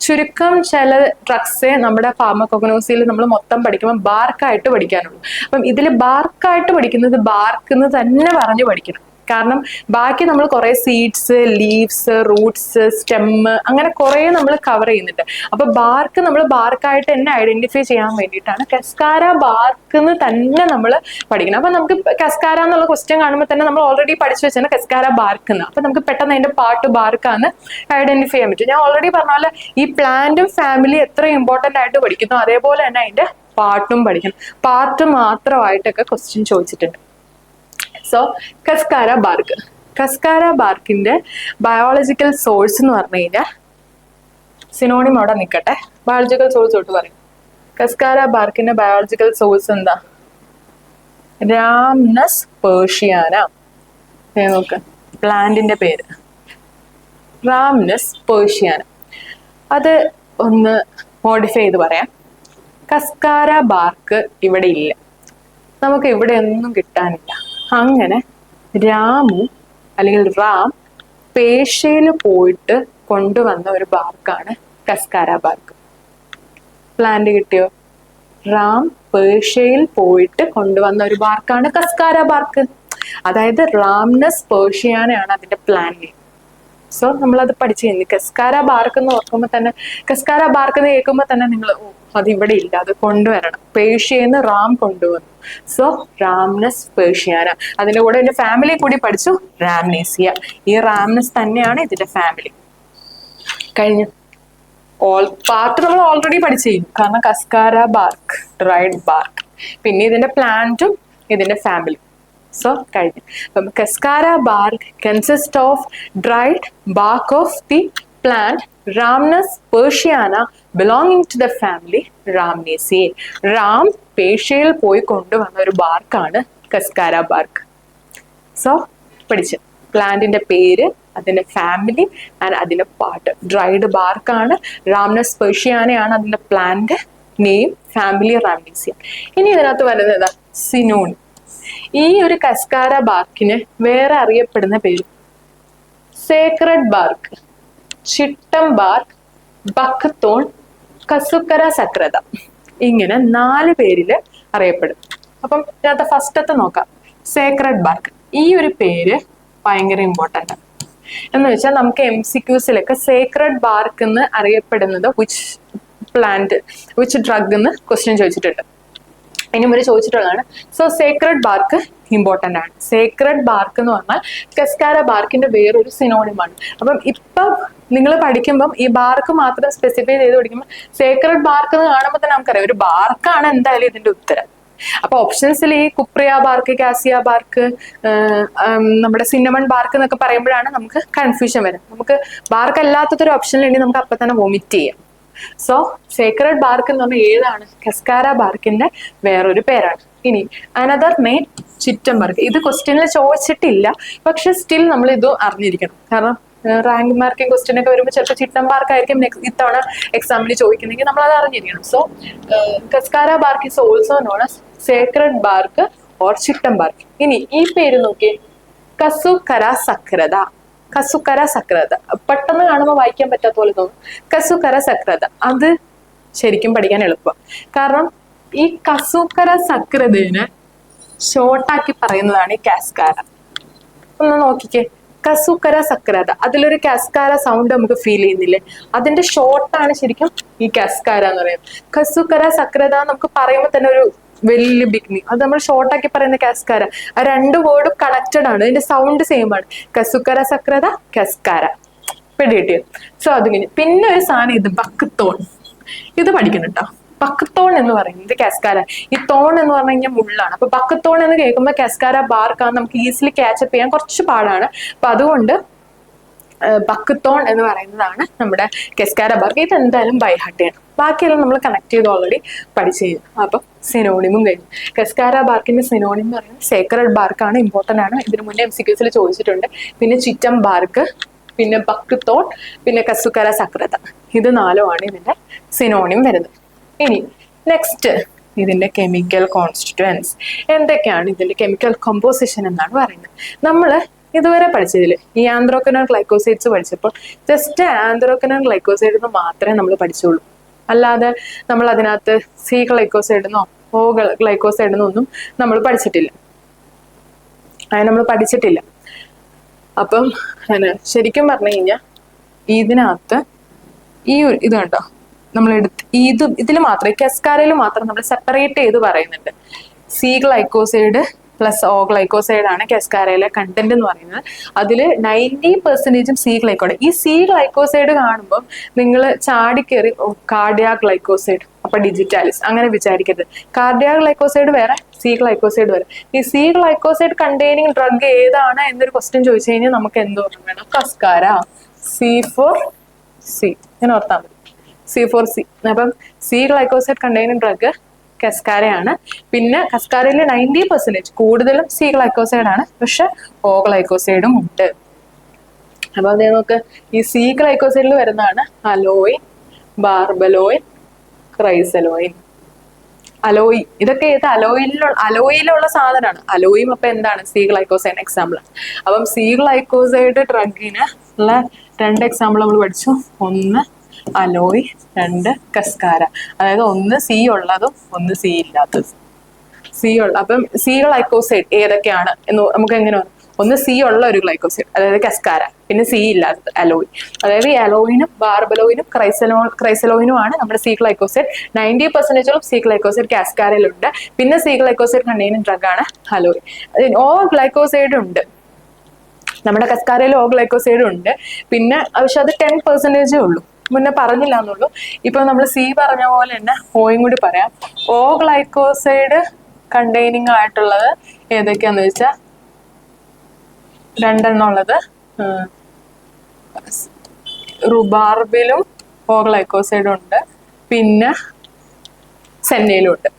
ചുരുക്കം ചില ഡ്രഗ്സേ നമ്മുടെ ഫാർമക്കോഗ്നോസിയിൽ നമ്മൾ മൊത്തം പഠിക്കുമ്പോൾ ബാർക്കായിട്ട് പഠിക്കാനുള്ളൂ. അപ്പം ഇതിൽ ബാർക്കായിട്ട് പഠിക്കുന്നത് ബാർക്ക് എന്ന് തന്നെ പറഞ്ഞു പഠിക്കണം. കാരണം ബാക്കി നമ്മൾ കുറെ സീഡ്സ്, ലീവ്സ്, റൂട്ട്സ്, സ്റ്റെമ്മ് അങ്ങനെ കുറെ നമ്മൾ കവർ ചെയ്യുന്നുണ്ട്. അപ്പൊ ബാർക്ക് നമ്മൾ ബാർക്കായിട്ട് തന്നെ ഐഡന്റിഫൈ ചെയ്യാൻ വേണ്ടിയിട്ടാണ് കസ്കാര ബാർക്ക് എന്ന് തന്നെ നമ്മൾ പഠിക്കണം. അപ്പൊ നമുക്ക് കസ്കാര എന്നുള്ള ക്വസ്റ്റ്യൻ കാണുമ്പോൾ തന്നെ നമ്മൾ ഓൾറെഡി പഠിച്ചു വെച്ചാൽ കസ്കാര ബാർക്ക് എന്ന്, അപ്പൊ നമുക്ക് പെട്ടെന്ന് അതിന്റെ പാർട്ട് ബാർക്കാന്ന് ഐഡന്റിഫൈ ചെയ്യാൻ പറ്റും. ഞാൻ ഓൾറെഡി പറഞ്ഞ പോലെ ഈ പ്ലാന്റും ഫാമിലി എത്ര ഇമ്പോർട്ടന്റ് ആയിട്ട് പഠിക്കുന്നു അതേപോലെ തന്നെ അതിന്റെ പാർട്ടും പഠിക്കണം. പാർട്ട് മാത്രമായിട്ടൊക്കെ ക്വസ്റ്റ്യൻ ചോദിച്ചിട്ടുണ്ട്. So cascara BARC, കസ്കാര ബാർക്കിന്റെ biological source എന്ന് പറഞ്ഞു കഴിഞ്ഞാൽ സിനോണിം അവിടെ നിൽക്കട്ടെ, ബയോളജിക്കൽ സോഴ്സ് തൊട്ട് പറയും. കസ്കാര ബാർക്കിന്റെ ബയോളജിക്കൽ സോഴ്സ് എന്താ? രാംനസ് പേർഷ്യാന. നോക്ക്, പ്ലാന്റിന്റെ പേര് രാംനസ് പേർഷ്യാന. അത് ഒന്ന് മോഡിഫൈ ചെയ്ത് പറയാം. കസ്കാര ബാർക്ക് ഇവിടെ ഇല്ല, നമുക്ക് ഇവിടെ ഒന്നും കിട്ടാനില്ല. അങ്ങനെ രാമു അല്ലെങ്കിൽ റാം പേർഷ്യയിൽ പോയിട്ട് കൊണ്ടുവന്ന ഒരു ബാർക്കാണ് കസ്കാര ബാർക്ക്. പ്ലാന്റ് കിട്ടിയോ? റാം പേർഷ്യയിൽ പോയിട്ട് കൊണ്ടുവന്ന ഒരു ബാർക്കാണ് കസ്കാര ബാർക്ക്. അതായത് റാംനസ് പേർഷ്യാനയാണ് അതിന്റെ പ്ലാന്റ്. സോ നമ്മളത് പഠിച്ചു കഴിഞ്ഞു. കസ്കാര ബാർക്ക് എന്ന് ഓർക്കുമ്പോൾ തന്നെ, കസ്കാര ബാർക്ക് എന്ന് കേൾക്കുമ്പോൾ തന്നെ നിങ്ങൾ അത് ഇവിടെ ഇല്ല, അത് കൊണ്ടുവരണം. പേർഷ്യന്ന് റാം കൊണ്ടുവന്നു. സോ റാംനസ് പേർഷ്യാന. അതിന്റെ കൂടെ എന്റെ ഫാമിലി കൂടി പഠിച്ചു, റാംനേസിയ. ഈ റാംനസ് തന്നെയാണ് ഇതിന്റെ ഫാമിലി. കഴിഞ്ഞു. പാർട്ട് നമ്മൾ ഓൾറെഡി പഠിച്ചു കഴിഞ്ഞു, കാരണം കസ്കാര ബാർക്ക്, ഡ്രൈഡ് ബാർക്ക്, പിന്നെ ഇതിന്റെ പ്ലാന്റും ഇതിന്റെ ഫാമിലി. സോ കഴിഞ്ഞു. അപ്പം cascara bark consist of dried bark of the plant Rhamnus persiana belonging to the family Rhamnaceae. Ram പേർഷ്യയിൽ പോയി കൊണ്ടുവന്ന ഒരു ബാർക്കാണ് കസ്കാര ബാർക്ക്. സോ പഠിച്ചു. പ്ലാന്റിന്റെ പേര്, അതിന്റെ ഫാമിലി ആൻഡ് അതിന്റെ പാർട്ട്. ഡ്രൈഡ് ബാർക്കാണ്, റാംനസ് പേർഷ്യാനയാണ് അതിന്റെ പ്ലാന്റ് നെയിം, ഫാമിലി റാംനേസിയ. ഇനി ഇതിനകത്ത് വരുന്നത് ഏതാ? സിനോണിം. ഈ ഒരു കസ്കാര ബാർക്കിന് വേറെ അറിയപ്പെടുന്ന പേര് സേക്രഡ് ബാർക്ക്, ചിട്ടം ബാർക്ക്, ബക്കത്തോൺ, കസുക്കര സക്രത. ഇങ്ങനെ 4 പേരില് അറിയപ്പെടും. അപ്പം ഇതിനകത്ത് ഫസ്റ്റത്തെ നോക്കാം, സേക്രഡ് ബാർക്ക്. ഈ ഒരു പേര് ഭയങ്കര ഇമ്പോർട്ടൻ്റ് ആണ്. എന്ന് വെച്ചാൽ നമുക്ക് MCQസിലൊക്കെ സേക്രഡ് ബാർക്ക് എന്ന് അറിയപ്പെടുന്നത് വിച്ച് പ്ലാന്റ്, വിച്ച് ഡ്രഗ് എന്ന് ക്വസ്റ്റ്യൻ ചോദിച്ചിട്ടുണ്ട്. അതിന് മുന്നേ ചോദിച്ചിട്ടുള്ളതാണ്. സോ സേക്രഡ് ബാർക്ക് ഇമ്പോർട്ടൻ്റ് ആണ്. സേക്രഡ് ബാർക്ക് എന്ന് പറഞ്ഞാൽ കസ്കാര ബാർക്കിന്റെ വേറൊരു സിനോണിമാണ്. അപ്പം ഇപ്പം നിങ്ങൾ പഠിക്കുമ്പം ഈ ബാർക്ക് മാത്രം സ്പെസിഫൈ ചെയ്ത് പഠിക്കുമ്പോൾ സേക്രഡ് ബാർക്ക് എന്ന് കാണുമ്പോൾ തന്നെ നമുക്കറിയാം ഒരു ബാർക്കാണ് എന്തായാലും ഇതിന്റെ ഉത്തരം. അപ്പൊ ഓപ്ഷൻസിൽ ഈ കുപ്രിയ ബാർക്ക്, കാസിയ ബാർക്ക്, നമ്മുടെ സിന്നമൺ ബാർക്ക് എന്നൊക്കെ പറയുമ്പോഴാണ് നമുക്ക് കൺഫ്യൂഷൻ വരും. നമുക്ക് ബാർക്ക് അല്ലാത്തൊരു ഓപ്ഷനിലുണ്ടെങ്കിൽ നമുക്ക് അപ്പൊ തന്നെ വോമിറ്റ് ചെയ്യാം. സോ സേക്രഡ് ബാർക്ക് എന്ന് പറഞ്ഞാൽ ഏതാണ്? കസ്കാര ബാർക്കിന്റെ വേറൊരു പേരാണ്. ഇനി അനദർ നെയിം ചിറ്റം ബാർക്ക്. ഇത് ക്വസ്റ്റ്യനിൽ ചോദിച്ചിട്ടില്ല, പക്ഷെ സ്റ്റിൽ നമ്മൾ ഇത് അറിഞ്ഞിരിക്കണം. കാരണം റാങ്ക് മാർക്കിംഗ് ക്വസ്റ്റ്യൻ ഒക്കെ വരുമ്പോൾ ചിലപ്പോൾ ചിട്ടം ബാർക്ക് ആയിരിക്കും ഇത്തവണ എക്സാമിന് ചോദിക്കുന്നെങ്കിൽ നമ്മൾ അത് അറിഞ്ഞിരിക്കണം. So cascara bark is also known as sacred bark or chittem bark. ഇനി ഈ പേര് നോക്കിയേ, കസുക്കര സക്രത. കസുക്കര സക്രത പെട്ടെന്ന് കാണുമ്പോൾ വായിക്കാൻ പറ്റാത്ത പോലെ തോന്നും. കസുക്കര സക്രത അത് ശരിക്കും പഠിക്കാൻ എളുപ്പം. കാരണം ഈ കസുക്കര സക്രതനെ ഷോർട്ടാക്കി പറയുന്നതാണ് ഈ കാസ്കാര. ഒന്ന് നോക്കിക്കേ, കസുക്കര സക്രത, അതിലൊരു കസ്കാര സൗണ്ട് നമുക്ക് ഫീൽ ചെയ്യുന്നില്ലേ? അതിന്റെ ഷോർട്ടാണ് ശരിക്കും ഈ കസ്കാര എന്ന് പറയുന്നത്. കസുക്കര സക്രത നമുക്ക് പറയുമ്പോൾ തന്നെ ഒരു വലിയ ബിഗ്നിങ്, അത് നമ്മൾ ഷോർട്ടാക്കി പറയുന്ന കസ്കാര. ആ രണ്ട് വേർഡും കണക്റ്റഡ് ആണ്, അതിന്റെ സൗണ്ട് സെയിം ആണ്. കസുക്കര സക്രത, കസ്കാര. പിടികിട്ടിയോ? സോ അതിങ്ങനെ. പിന്നെ ഒരു സാധനം ഇത് ബക്കത്തോൺ, ഇത് പഠിക്കണം കേട്ടോ. ബക്കത്തോൺ എന്ന് പറയുന്നത് കാസ്കാര. ഈ തോൺ എന്ന് പറഞ്ഞു കഴിഞ്ഞാൽ മുള്ളാണ്. അപ്പൊ ബക്കത്തോൺ എന്ന് കേൾക്കുമ്പോൾ കാസ്കാര ബാർക്കാന്ന് നമുക്ക് ഈസിലി ക്യാച്ചപ്പ് ചെയ്യാൻ കുറച്ച് പാടാണ്. അപ്പൊ അതുകൊണ്ട് ബക്കത്തോൺ എന്ന് പറയുന്നതാണ് നമ്മുടെ കെസ്കാര ബാർക്ക്. ഇത് എന്തായാലും ബൈഹാർട്ട് ചെയ്യണം. ബാക്കിയെല്ലാം നമ്മൾ കണക്ട് ചെയ്ത് ഓൾറെഡി പഠിച്ചു കഴിഞ്ഞു. അപ്പൊ സിനോണിമും കഴിഞ്ഞു. കെസ്കാര ബാർക്കിന്റെ സിനോണിം എന്ന് പറയുന്നത് സേക്രഡ് ബാർക്കാണ്, ഇമ്പോർട്ടന്റ് ആണ്. ഇതിന് മുന്നേ MCQs ചോദിച്ചിട്ടുണ്ട്. പിന്നെ ചിറ്റം ബാർക്ക്, പിന്നെ ബക്കത്തോൺ, പിന്നെ കസുക്കര സക്രത. ഇത് 4 ഇതിന്റെ സിനോണിം വരുന്നത്. ഇനി നെക്സ്റ്റ് ഇതിന്റെ കെമിക്കൽ കോൺസ്റ്റിറ്റ്യുവൻസ് എന്തൊക്കെയാണ്, ഇതിന്റെ കെമിക്കൽ കമ്പോസിഷൻ എന്നാണ് പറയുന്നത്. നമ്മൾ ഇതുവരെ പഠിച്ചതിൽ ഈ ആന്ത്രോക്കനോൺ ഗ്ലൈക്കോസൈഡ്സ് പഠിച്ചപ്പോൾ ജസ്റ്റ് ആന്ത്രോക്കനോൺ ഗ്ലൈക്കോസൈഡ് എന്ന് മാത്രമേ നമ്മൾ പഠിച്ചുള്ളൂ. അല്ലാതെ നമ്മൾ അതിനകത്ത് C ഗ്ലൈക്കോസൈഡെന്നോ O ഗ്ലൈക്കോസൈഡെന്നോ ഒന്നും നമ്മൾ പഠിച്ചിട്ടില്ല. നമ്മൾ പഠിച്ചിട്ടില്ല. അപ്പം ശരിക്കും പറഞ്ഞു കഴിഞ്ഞാൽ ഇതിനകത്ത് ഈ ഇത് കണ്ടോ, നമ്മൾ എടുത്ത് ഇതിൽ മാത്രം കെസ്കാരയിൽ മാത്രം നമ്മൾ സെപ്പറേറ്റ് ചെയ്ത് പറയുന്നുണ്ട്. C glycoside plus O glycoside ആണ് കെസ്കാരയിലെ കണ്ടന്റ് എന്ന് പറയുന്നത്. അതിൽ 90% C ഗ്ലൈക്കോസൈഡ്. ഈ C ഗ്ലൈക്കോസൈഡ് കാണുമ്പോൾ നിങ്ങൾ ചാടിക്കേറി കാർഡിയാ ഗ്ലൈക്കോസൈഡ്, അപ്പൊ ഡിജിറ്റാലിസ് അങ്ങനെ വിചാരിക്കരുത്. കാർഡിയാ ഗ്ലൈക്കോസൈഡ് വേറെ, C ഗ്ലൈക്കോസൈഡ് വേറെ. ഈ C ഗ്ലൈക്കോസൈഡ് കണ്ടെയ്നിങ് ഡ്രഗ് ഏതാണ് എന്നൊരു ക്വസ്റ്റ്യൻ ചോദിച്ചു കഴിഞ്ഞാൽ നമുക്ക് എന്തോരം വേണം? കസ്കാര, C4C ഞാൻ ഓർത്താൽ മതി. C4C. അപ്പം C ഗ്ലൈക്കോസൈഡ് കണ്ടെയ്നിങ് ഡ്രഗ് കസ്കാരയാണ്. പിന്നെ കസ്കാരയിൽ 90% കൂടുതലും C ഗ്ലൈക്കോസൈഡ് ആണ്, പക്ഷെ O ഗ്ലൈക്കോസൈഡും ഉണ്ട്. അപ്പൊ അതേ നോക്ക്, ഈ C ഗ്ലൈക്കോസൈഡിൽ വരുന്നതാണ് അലോയിൻ, ബാർബലോയിൻ, ക്രൈസലോയിൻ. അലോയി ഇതൊക്കെ ഏത് അലോയിലുള്ള സാധനമാണ്. അലോയും അപ്പൊ എന്താണ്? C glycoside example. അപ്പം C ഗ്ലൈക്കോസൈഡ് ഡ്രഗിന് ഉള്ള 2 എക്സാമ്പിൾ നമ്മൾ പഠിച്ചു. 1 അലോയ്, 2 കസ്കാര. അതായത് 1 C ഉള്ളതും 1 C ഇല്ലാത്തതും. അപ്പം C ഗ്ലൈക്കോസൈഡ് ഏതൊക്കെയാണ് എന്ന് നമുക്ക് എങ്ങനെ? 1 C ഉള്ള ഒരു ഗ്ലൈക്കോസൈഡ്, അതായത് കസ്കാര. പിന്നെ C ഇല്ലാത്തത് അലോയ്. അതായത് ഈ അലോയിനും ബാർബലോയിനും ക്രൈസലോയിനും ആണ് നമ്മുടെ C ഗ്ലൈക്കോസൈഡ്. 90% C ഗ്ലൈക്കോസൈഡ് കാസ്കാരയിലുണ്ട്. പിന്നെ C ഗ്ലൈക്കോസൈഡ് കണ്ടെയ്നിങ് ഡ്രഗ് ആണ് അലോയ്. O ഗ്ലൈക്കോസൈഡ് ഉണ്ട് നമ്മുടെ കസ്കാരയിൽ, O ഗ്ലൈക്കോസൈഡ് ഉണ്ട്. പിന്നെ പക്ഷെ അത് 10% ഉള്ളൂ, മുന്നേ പറഞ്ഞില്ല എന്നുള്ളൂ. ഇപ്പൊ നമ്മൾ C പറഞ്ഞ പോലെ തന്നെ ഓയും കൂടി പറയാം. O ഗ്ലൈക്കോസൈഡ് കണ്ടെയ്നിങ് ആയിട്ടുള്ളത് ഏതൊക്കെയാന്ന് വെച്ചാൽ 2 ഉള്ളത് റുബാർബിലും O ഗ്ലൈക്കോസൈഡും ഉണ്ട്. പിന്നെ സെന്നയിലും ഉണ്ട്.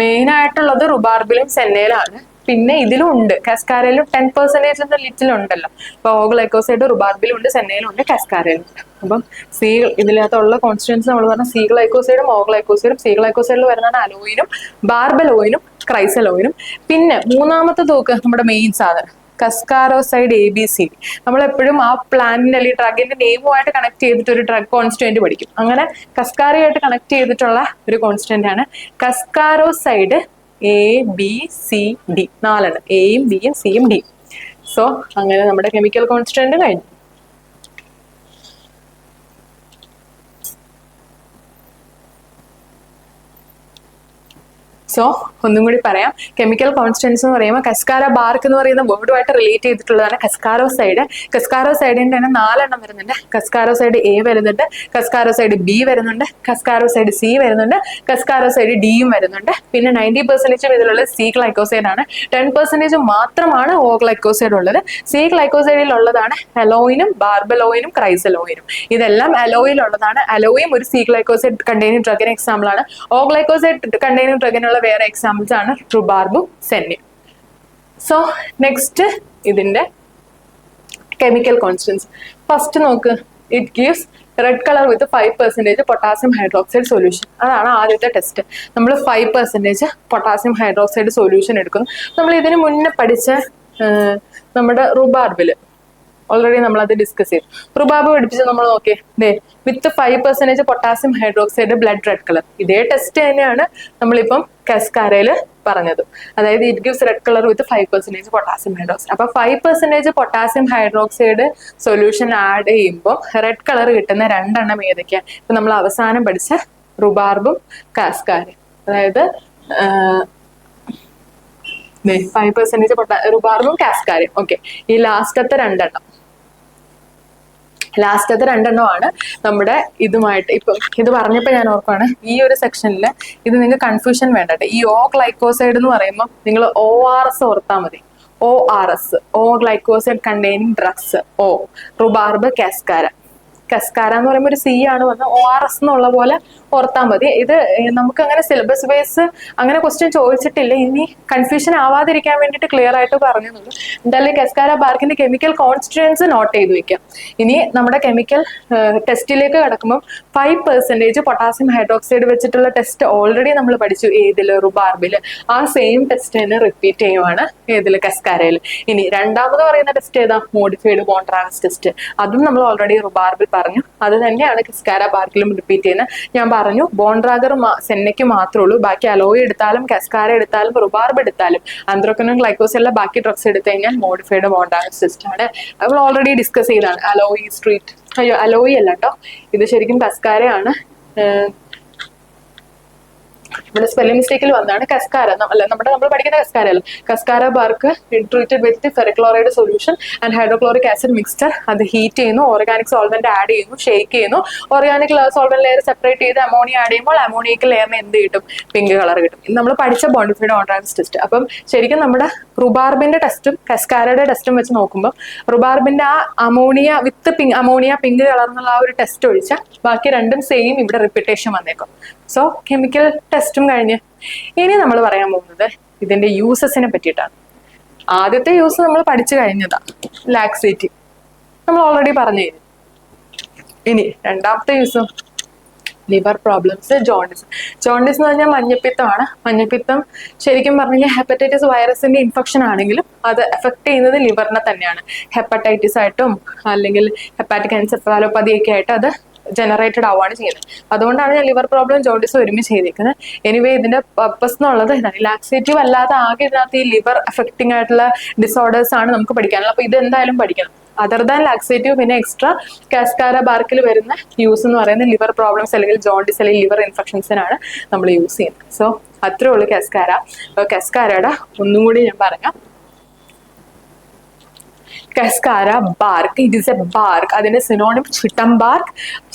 മെയിൻ ആയിട്ടുള്ളത് റുബാർബിലും സെന്നയിലാണ്. പിന്നെ ഇതിലും ഉണ്ട്, കസ്കാരയിലും 10% ലിറ്റിൽ ഉണ്ടല്ലോ. അപ്പൊ O ഗ്ലൈക്കോസൈഡ് റുബാർബിലും ഉണ്ട്, സെന്നയിലും ഉണ്ട്, കസ്കാരയിലും ഉണ്ട്. അപ്പം C ഇതിനകത്തുള്ള കോൺസ്റ്റിറ്റ്യുവൻസ് നമ്മൾ പറഞ്ഞ C ഗ്ലൈക്കോസൈഡും O ഗ്ലൈക്കോസൈഡും. C ഗ്ലൈക്കോസൈഡിൽ വരുന്നതാണ് അലോയിനും ബാർബലോയിനും ക്രൈസലോയിനും. പിന്നെ മൂന്നാമത്തെ തോക്ക് നമ്മുടെ മെയിൻ സാധനം കസ്കാരോസൈഡ് ABCD. നമ്മളെപ്പോഴും ആ പ്ലാന്റിന്റെ അല്ലെങ്കിൽ ഡ്രഗിന്റെ നെയിമുമായിട്ട് കണക്ട് ചെയ്തിട്ട് ഒരു ഡ്രഗ് കോൺസ്റ്റുവന്റ് പഠിക്കും. അങ്ങനെ കസ്കാരയായിട്ട് കണക്ട് ചെയ്തിട്ടുള്ള ഒരു കോൺസ്റ്റുവന്റ് ആണ് കസ്കാരോസൈഡ് ABCD. 4 എയും ബിയും സിയും ഡി. സോ അങ്ങനെ നമ്മുടെ കെമിക്കൽ കോൺസ്റ്റുവന്റ് കഴിഞ്ഞു. സോ ഒന്നും കൂടി പറയാം. കെമിക്കൽ കോൺസ്റ്റൻസ് എന്ന് പറയുമ്പോൾ കസ്കാര ബാർക്ക് എന്ന് പറയുന്ന വേർഡുമായിട്ട് റിലേറ്റ് ചെയ്തിട്ടുള്ളതാണ് കസ്കാരോസൈഡ്. കസ്കാരോസൈഡിന്റെ തന്നെ 4 വരുന്നുണ്ട്. കസ്കാരോസൈഡ് A വരുന്നുണ്ട്, കസ്കാരോസൈഡ് B വരുന്നുണ്ട്, കസ്കാരോസൈഡ് C വരുന്നുണ്ട്, കസ്കാരോസൈഡ് Dയും വരുന്നുണ്ട്. പിന്നെ 90% ഇതിലുള്ള C ഗ്ലൈക്കോസൈഡ് ആണ്. 10% മാത്രമാണ് O ഗ്ലൈക്കോസൈഡ് ഉള്ളത്. C ഗ്ലൈക്കോസൈഡിൽ ഉള്ളതാണ് അലോയിനും ബാർബലോയിനും ക്രൈസലോയിനും. ഇതെല്ലാം അലോയിലുള്ളതാണ്. അലോയും ഒരു C ഗ്ലൈക്കോസൈഡ് കണ്ടെയ്നിങ് ഡ്രഗിന് എക്സാമ്പിൾ ആണ്. O ഗ്ലൈക്കോസൈഡ് കണ്ടെയ്നിങ് ഡ്രഗിനുള്ള വേറെ എക്സാമ്പിൾസ് ആണ് റുബാർബും സെന്നയും. സോ നെക്സ്റ്റ് ഇതിന്റെ കെമിക്കൽ കോൺസ്റ്റൻസ്. ഫസ്റ്റ് നോക്ക്, it gives red colour with 5% potassium hydroxide solution. അതാണ് ആദ്യത്തെ ടെസ്റ്റ്. നമ്മൾ 5% പൊട്ടാസ്യം ഹൈഡ്രോക്സൈഡ് സൊല്യൂഷൻ എടുക്കുന്നു. നമ്മൾ ഇതിന് മുന്നേ പഠിച്ച നമ്മുടെ റുബാർബില് ഓൾറെഡി നമ്മൾ അത് ഡിസ്കസ് ചെയ്തു. റുബാബ് പഠിപ്പിച്ച് നമ്മൾ നോക്കിയേ, വിത്ത് 5% potassium hydroxide blood red colour. ഇതേ ടെസ്റ്റ് തന്നെയാണ് നമ്മളിപ്പം കസ്കാരയിൽ പറഞ്ഞത്. അതായത് it gives red colour with 5% potassium hydroxide. അപ്പൊ 5% പൊട്ടാസ്യം ഹൈഡ്രോക്സൈഡ് സൊല്യൂഷൻ ആഡ് ചെയ്യുമ്പോൾ റെഡ് കളർ കിട്ടുന്ന രണ്ടെണ്ണം ഏതൊക്കെയാണ്? ഇപ്പൊ നമ്മൾ അവസാനം പഠിച്ച റുബാർബും കാസ്കാരയും. അതായത് 5% റുബാർബും കാസ്കാരയും. ഓക്കെ, ഈ ലാസ്റ്റത്തെ രണ്ടെണ്ണമാണ് നമ്മുടെ ഇതുമായിട്ട്. ഇപ്പൊ ഇത് പറഞ്ഞപ്പോ ഞാൻ ഓർക്കാണ്, ഈ ഒരു സെക്ഷനിൽ ഇത് നിങ്ങൾക്ക് കൺഫ്യൂഷൻ വേണ്ടട്ടെ. ഈ ഓ ഗ്ലൈക്കോസൈഡ് എന്ന് പറയുമ്പോൾ നിങ്ങൾ ORS ഓർത്താൽ മതി. ORS, ഓ ഗ്ലൈക്കോസൈഡ് കണ്ടെയ്നിങ് ഡ്രഗ്സ്. ഓ റുബാർബ് കാസ്കാര. കസ്കാര എന്ന് പറയുമ്പോൾ ഒരു C ആണ് വന്ന് ORS എന്നുള്ള പോലെ ഓർത്താൽ മതി. ഇത് നമുക്ക് അങ്ങനെ സിലബസ് ബേസ് അങ്ങനെ ക്വസ്റ്റ്യൻ ചോദിച്ചിട്ടില്ല. ഇനി കൺഫ്യൂഷൻ ആവാതിരിക്കാൻ വേണ്ടിയിട്ട് ക്ലിയർ ആയിട്ട് പറഞ്ഞതുള്ളൂ. എന്തായാലും കസ്കാര ബാർക്കിന്റെ കെമിക്കൽ കോൺസ്റ്റിറ്റ്യുവൻസ് നോട്ട് ചെയ്ത് വെക്കാം. ഇനി നമ്മുടെ കെമിക്കൽ ടെസ്റ്റിലേക്ക് കിടക്കുമ്പോൾ 5% പൊട്ടാസ്യം ഹൈഡ്രോക്സൈഡ് വെച്ചിട്ടുള്ള ടെസ്റ്റ് ഓൾറെഡി നമ്മൾ പഠിച്ചു. ഏതില്? റുബാർബില്. ആ സെയിം ടെസ്റ്റ് തന്നെ റിപ്പീറ്റ് ചെയ്യുവാണ് ഏതില്? കസ്കാരയിൽ. ഇനി രണ്ടാമത് പറയുന്ന ടെസ്റ്റ് ഏതാ? Modified Borntrager's test. അതും നമ്മൾ ഓൾറെഡി റുബാർബിൽ പറഞ്ഞു. അത് തന്നെയാണ് കസ്കാര ബാർക്കിലും റിപ്പീറ്റ് ചെയ്യുന്നത്. ഞാൻ പറഞ്ഞു ബോൺഡ്രാഗർ സെന്നയ്ക്ക് മാത്രമേ ഉള്ളൂ. ബാക്കി അലോയി എടുത്താലും കസ്കാര എടുത്താലും റുബാർബ് എടുത്താലും ആന്ത്രോക്വിനോൺ ഗ്ലൈക്കോസൈഡിലെ ബാക്കി ഡ്രഗ്സ് എടുത്തു കഴിഞ്ഞാൽ മോഡിഫൈഡ് ബോൺഡ്രാഗസ് ടെസ്റ്റ് ആണ്. നമ്മൾ ഓൾറെഡി ഡിസ്കസ് ചെയ്താണ്. അലോയി സ്ട്രീറ്റ്, അയ്യോ അലോയി അല്ല കേട്ടോ, ഇത് ശരിക്കും കസ്കാരയാണ്. ഇവിടെ സ്പെല്ലിംഗ് മിസ്റ്റേക്കിൽ വന്നാണ്. കസ്കാര അല്ല, നമ്മൾ പഠിക്കുന്ന കസ്കാര അല്ല. Cascara bark treated with ferric chloride solution and hydrochloric acid mixture. അത് ഹീറ്റ് ചെയ്യുന്നു, ഓർഗാനിക് സോൾവെന്റ് ആഡ് ചെയ്യുന്നു, ഷേക്ക് ചെയ്യുന്നു. ഓർഗാനിക് സോൾവെന്റ് ലെയർ സെപ്പറേറ്റ് ചെയ്ത് അമോണിയ ആഡ് ചെയ്യുമ്പോൾ അമോണിയക്ക് ലെയറിന് എന്ത് കിട്ടും? പിങ്ക് കളർ കിട്ടും. ഇത് നമ്മൾ പഠിച്ച ബോണ്ടിഫൈഡ് ബോൺട്രാഗസ് ടെസ്റ്റ്. അപ്പം ശരിക്കും നമ്മുടെ റുബാർബിന്റെ ടെസ്റ്റും കസ്കാരയുടെ ടെസ്റ്റും വെച്ച് നോക്കുമ്പോൾ റുബാർബിന്റെ ആ അമോണിയ വിത്ത് അമോണിയ പിങ്ക് കളർ എന്നുള്ള ആ ഒരു ടെസ്റ്റ് ഒഴിച്ചാൽ ബാക്കി രണ്ടും സെയിം ഇവിടെ റിപ്പീറ്റേഷൻ വന്നേക്കും. സോ കെമിക്കൽ ടെസ്റ്റും കഴിഞ്ഞ് ഇനി നമ്മൾ പറയാൻ പോകുന്നത് ഇതിന്റെ യൂസസിനെ പറ്റിയിട്ടാണ്. ആദ്യത്തെ യൂസ് നമ്മൾ പഠിച്ചു കഴിഞ്ഞതാ, ലാക്സേറ്റീവ്, നമ്മൾ ഓൾറെഡി പറഞ്ഞു കഴിഞ്ഞു. ഇനി രണ്ടാമത്തെ use liver problems, jaundice. Jaundice എന്ന് പറഞ്ഞാൽ മഞ്ഞപ്പിത്തമാണ്. മഞ്ഞപ്പിത്തം ശരിക്കും പറഞ്ഞു കഴിഞ്ഞാൽ ഹെപ്പറ്റൈറ്റിസ് വൈറസിന്റെ ഇൻഫെക്ഷൻ ആണെങ്കിലും അത് എഫക്ട് ചെയ്യുന്നത് ലിവറിനെ തന്നെയാണ്. ഹെപ്പറ്റൈറ്റിസ് ആയിട്ടും അല്ലെങ്കിൽ ഹെപ്പാറ്റിക് എൻസെഫാലോപ്പതി ഒക്കെ ആയിട്ട് അത് ജനറേറ്റഡ് ആവുകയാണ് ചെയ്യുന്നത്. അതുകൊണ്ടാണ് ഞാൻ ലിവർ പ്രോബ്ലം ജോണ്ടിസ് ഒരുമിച്ച് ചെയ്തിരിക്കുന്നത്. എനിവേ ഇതിന്റെ പർപ്പസ് എന്നുള്ളത് ഇതാണ്. ലാക്സേറ്റീവ് അല്ലാതെ ആകെ ഇതിനകത്ത് ഈ ലിവർ എഫക്റ്റിംഗ് ആയിട്ടുള്ള ഡിസോർഡേഴ്സ് ആണ് നമുക്ക് പഠിക്കാനുള്ളത്. അപ്പൊ ഇത് എന്തായാലും പഠിക്കണം. അതർ ദാൻ ലാക്സേറ്റീവ് പിന്നെ എക്സ്ട്രാ കാസ്കാര ബാർക്കിൽ വരുന്ന യൂസ് എന്ന് പറയുന്നത് ലിവർ പ്രോബ്ലംസ് അല്ലെങ്കിൽ ജോണ്ടിസ് അല്ലെങ്കിൽ ലിവർ ഇൻഫെക്ഷൻസിനാണ് നമ്മൾ യൂസ് ചെയ്യുന്നത്. സോ അത്രേ ഉള്ളൂ കാസ്കാര. കാസ്കാരയുടെ ഒന്നും കൂടി ഞാൻ പറയാം. Cascara bark, it is a bark. അതിന്റെ synonym chittem bark,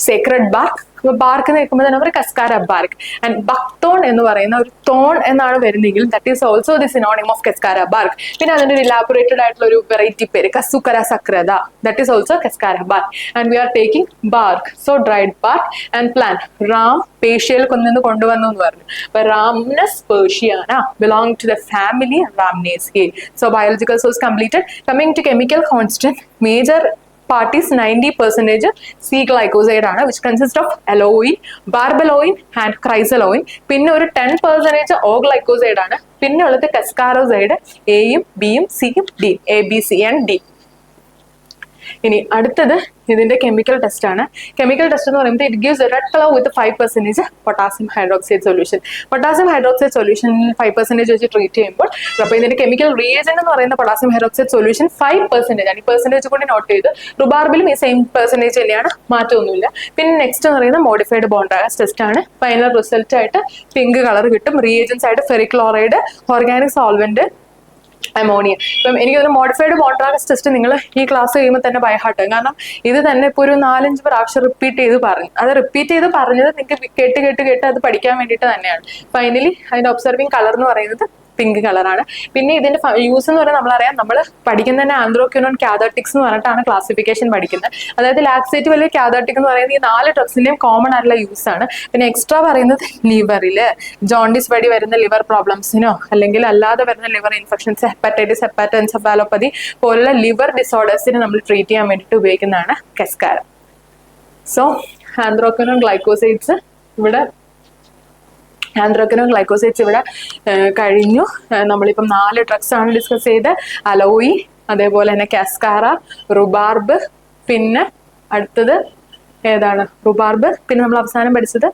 sacred bark. Bark എന്ന് കേൾക്കുമ്പോൾ തന്നെ പറയും കസ്കാര ബാർക്ക്. ആൻഡ് ബക്തോൺ എന്ന് പറയുന്ന ഒരു തോൺ എന്നാണ് വരുന്നെങ്കിൽ that is also the synonym of cascara bark. പിന്നെ അതിന്റെ ഒരു ഇലാബറേറ്റഡ് ആയിട്ടുള്ള ഒരു വെറൈറ്റി പേര് cascara sagrada, that is also cascara bark. And we are taking bark, so dried bark and plant. Ram പേഷ്യയിൽ നിന്ന് കൊണ്ടുവന്നു എന്ന് പറഞ്ഞു. അപ്പൊ റാംനസ് പേർഷ്യന belong to the family Rhamnaceae. So biological source completed. Coming to chemical constant, major part is 90% C glycoside ആണ്, which consists of aloin, barbaloin and chrysaloin. പിന്നെ ഒരു 10% O glycoside ആണ്. പിന്നെ ഉള്ളത് കസ്കാരോസൈഡ്, എയും ബിയും സിയും ഡിയും, A B C and D. ഇനി അടുത്തത് ഇതിന്റെ കെമിക്കൽ ടെസ്റ്റ് ആണ്. കെമിക്കൽ ടെസ്റ്റ് എന്ന് പറയുമ്പോൾ it gives red colour with 5% potassium hydroxide solution. Potassium hydroxide solution 5% വെച്ച് ട്രീറ്റ് ചെയ്യുമ്പോൾ അപ്പോൾ ഇതിന്റെ കെമിക്കൽ റിയേജന്റ് എന്ന് പറയുന്ന പൊട്ടാസ്യം ഹൈഡ്രോക്സൈഡ് സൊല്യൂഷൻ 5% ആണ്. ഈ പെർസെന്റേജ് കൂടി നോട്ട് ചെയ്ത് റുബാർബിലും ഈ സെയിം പെർസെന്റേജ് തന്നെയാണ്, മാറ്റമൊന്നുമില്ല. പിന്നെ നെക്സ്റ്റ് എന്ന് പറയുന്നത് മോഡിഫൈഡ് ബോൺട്രാഗസ് ടെസ്റ്റ് ആണ്. ഫൈനൽ റിസൾട്ട് ആയിട്ട് പിങ്ക് കളർ കിട്ടും. റിയേജൻസ് ആയിട്ട് ഫെറിക്ലോറൈഡ്, ഓർഗാനിക് സോൾവെന്റ്, അമോണിയ. ഇപ്പം എനിക്കൊരു മോഡിഫൈഡ് ബോൺട്രാഗസ് ടെസ്റ്റ് നിങ്ങൾ ഈ ക്ലാസ് കഴിയുമ്പോൾ തന്നെ ബൈ ഹാർട്ട്. കാരണം ഇത് തന്നെ ഇപ്പോൾ ഒരു 4-5 പ്രാവശ്യം റിപ്പീറ്റ് ചെയ്ത് പറഞ്ഞു. അത് റിപ്പീറ്റ് ചെയ്ത് പറഞ്ഞത് നിങ്ങൾക്ക് കേട്ട് അത് പഠിക്കാൻ വേണ്ടിയിട്ട് തന്നെയാണ്. ഫൈനലി അതിന്റെ ഒബ്സർവിങ് കളർ എന്ന് പറയുന്നത് പിങ്ക് കളറാണ്. പിന്നെ ഇതിന്റെ യൂസ് എന്ന് പറയുന്നത് നമ്മളറിയാം, നമ്മൾ പഠിക്കുന്ന തന്നെ ആന്ത്രോക്വിനോൺ കാതോട്ടിക്സ് എന്ന് പറഞ്ഞിട്ടാണ് ക്ലാസിഫിക്കേഷൻ പഠിക്കുന്നത്. അതായത് ലാക്സേറ്റീവ് അല്ലെങ്കിൽ കാതോട്ടിക് എന്ന് പറയുന്നത് ഈ 4 ഡ്രഗ്സിന്റെയും കോമൺ ആയിട്ടുള്ള യൂസ് ആണ്. പിന്നെ എക്സ്ട്രാ പറയുന്നത് ലിവറില് ജോണ്ടിസ് വഴി വരുന്ന ലിവർ പ്രോബ്ലംസിനോ അല്ലെങ്കിൽ അല്ലാതെ വരുന്ന ലിവർ ഇൻഫെക്ഷൻസ്, ഹെപ്പറ്റൈറ്റിസ്, ഹെപ്പാറ്റോ എൻസെഫാലോപ്പതി പോലുള്ള ലിവർ ഡിസോർഡേഴ്സിനെ നമ്മൾ ട്രീറ്റ് ചെയ്യാൻ വേണ്ടിയിട്ട് ഉപയോഗിക്കുന്നതാണ് കസ്കാര. സോ ആന്ത്രോക്വിനോൺ ഗ്ലൈക്കോസൈഡ്സ് ഇവിടെ ആന്ത്രോക്വിനോൺ ഗ്ലൈക്കോസൈഡ്സ് ഇവിടെ കഴിഞ്ഞു. നമ്മളിപ്പം 4 ഡ്രഗ്സ് ആണ് ഡിസ്കസ് ചെയ്ത്. അലോയി, അതേപോലെ തന്നെ കാസ്കാര, റുബാർബ്, പിന്നെ അടുത്തത് ഏതാണ് റുബാർബ്, പിന്നെ നമ്മൾ അവസാനം പഠിച്ചത്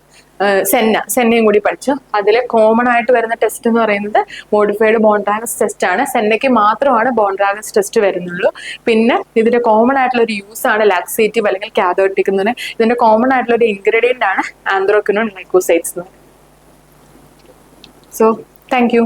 സെന്നയും കൂടി പഠിച്ചു. അതിൽ കോമൺ ആയിട്ട് വരുന്ന ടെസ്റ്റ് എന്ന് പറയുന്നത് മോഡിഫൈഡ് ബോൺഡ്രാഗസ് ടെസ്റ്റ് ആണ്. സെന്നയ്ക്ക് മാത്രമാണ് ബോൺഡ്രാഗസ് ടെസ്റ്റ് വരുന്നുള്ളൂ. പിന്നെ ഇതിന്റെ കോമൺ ആയിട്ടുള്ള ഒരു യൂസ് ആണ് ലാക്സേറ്റീവ് അല്ലെങ്കിൽ കാഥോട്ടിക് എന്ന് പറയുന്നത്. ഇതിന്റെ കോമൺ ആയിട്ടുള്ള ഒരു ഇൻഗ്രീഡിയന്റ് ആണ് ആന്ത്രോക്വിനോൺ ഗ്ലൈക്കോസൈഡ്സ്. So thank you.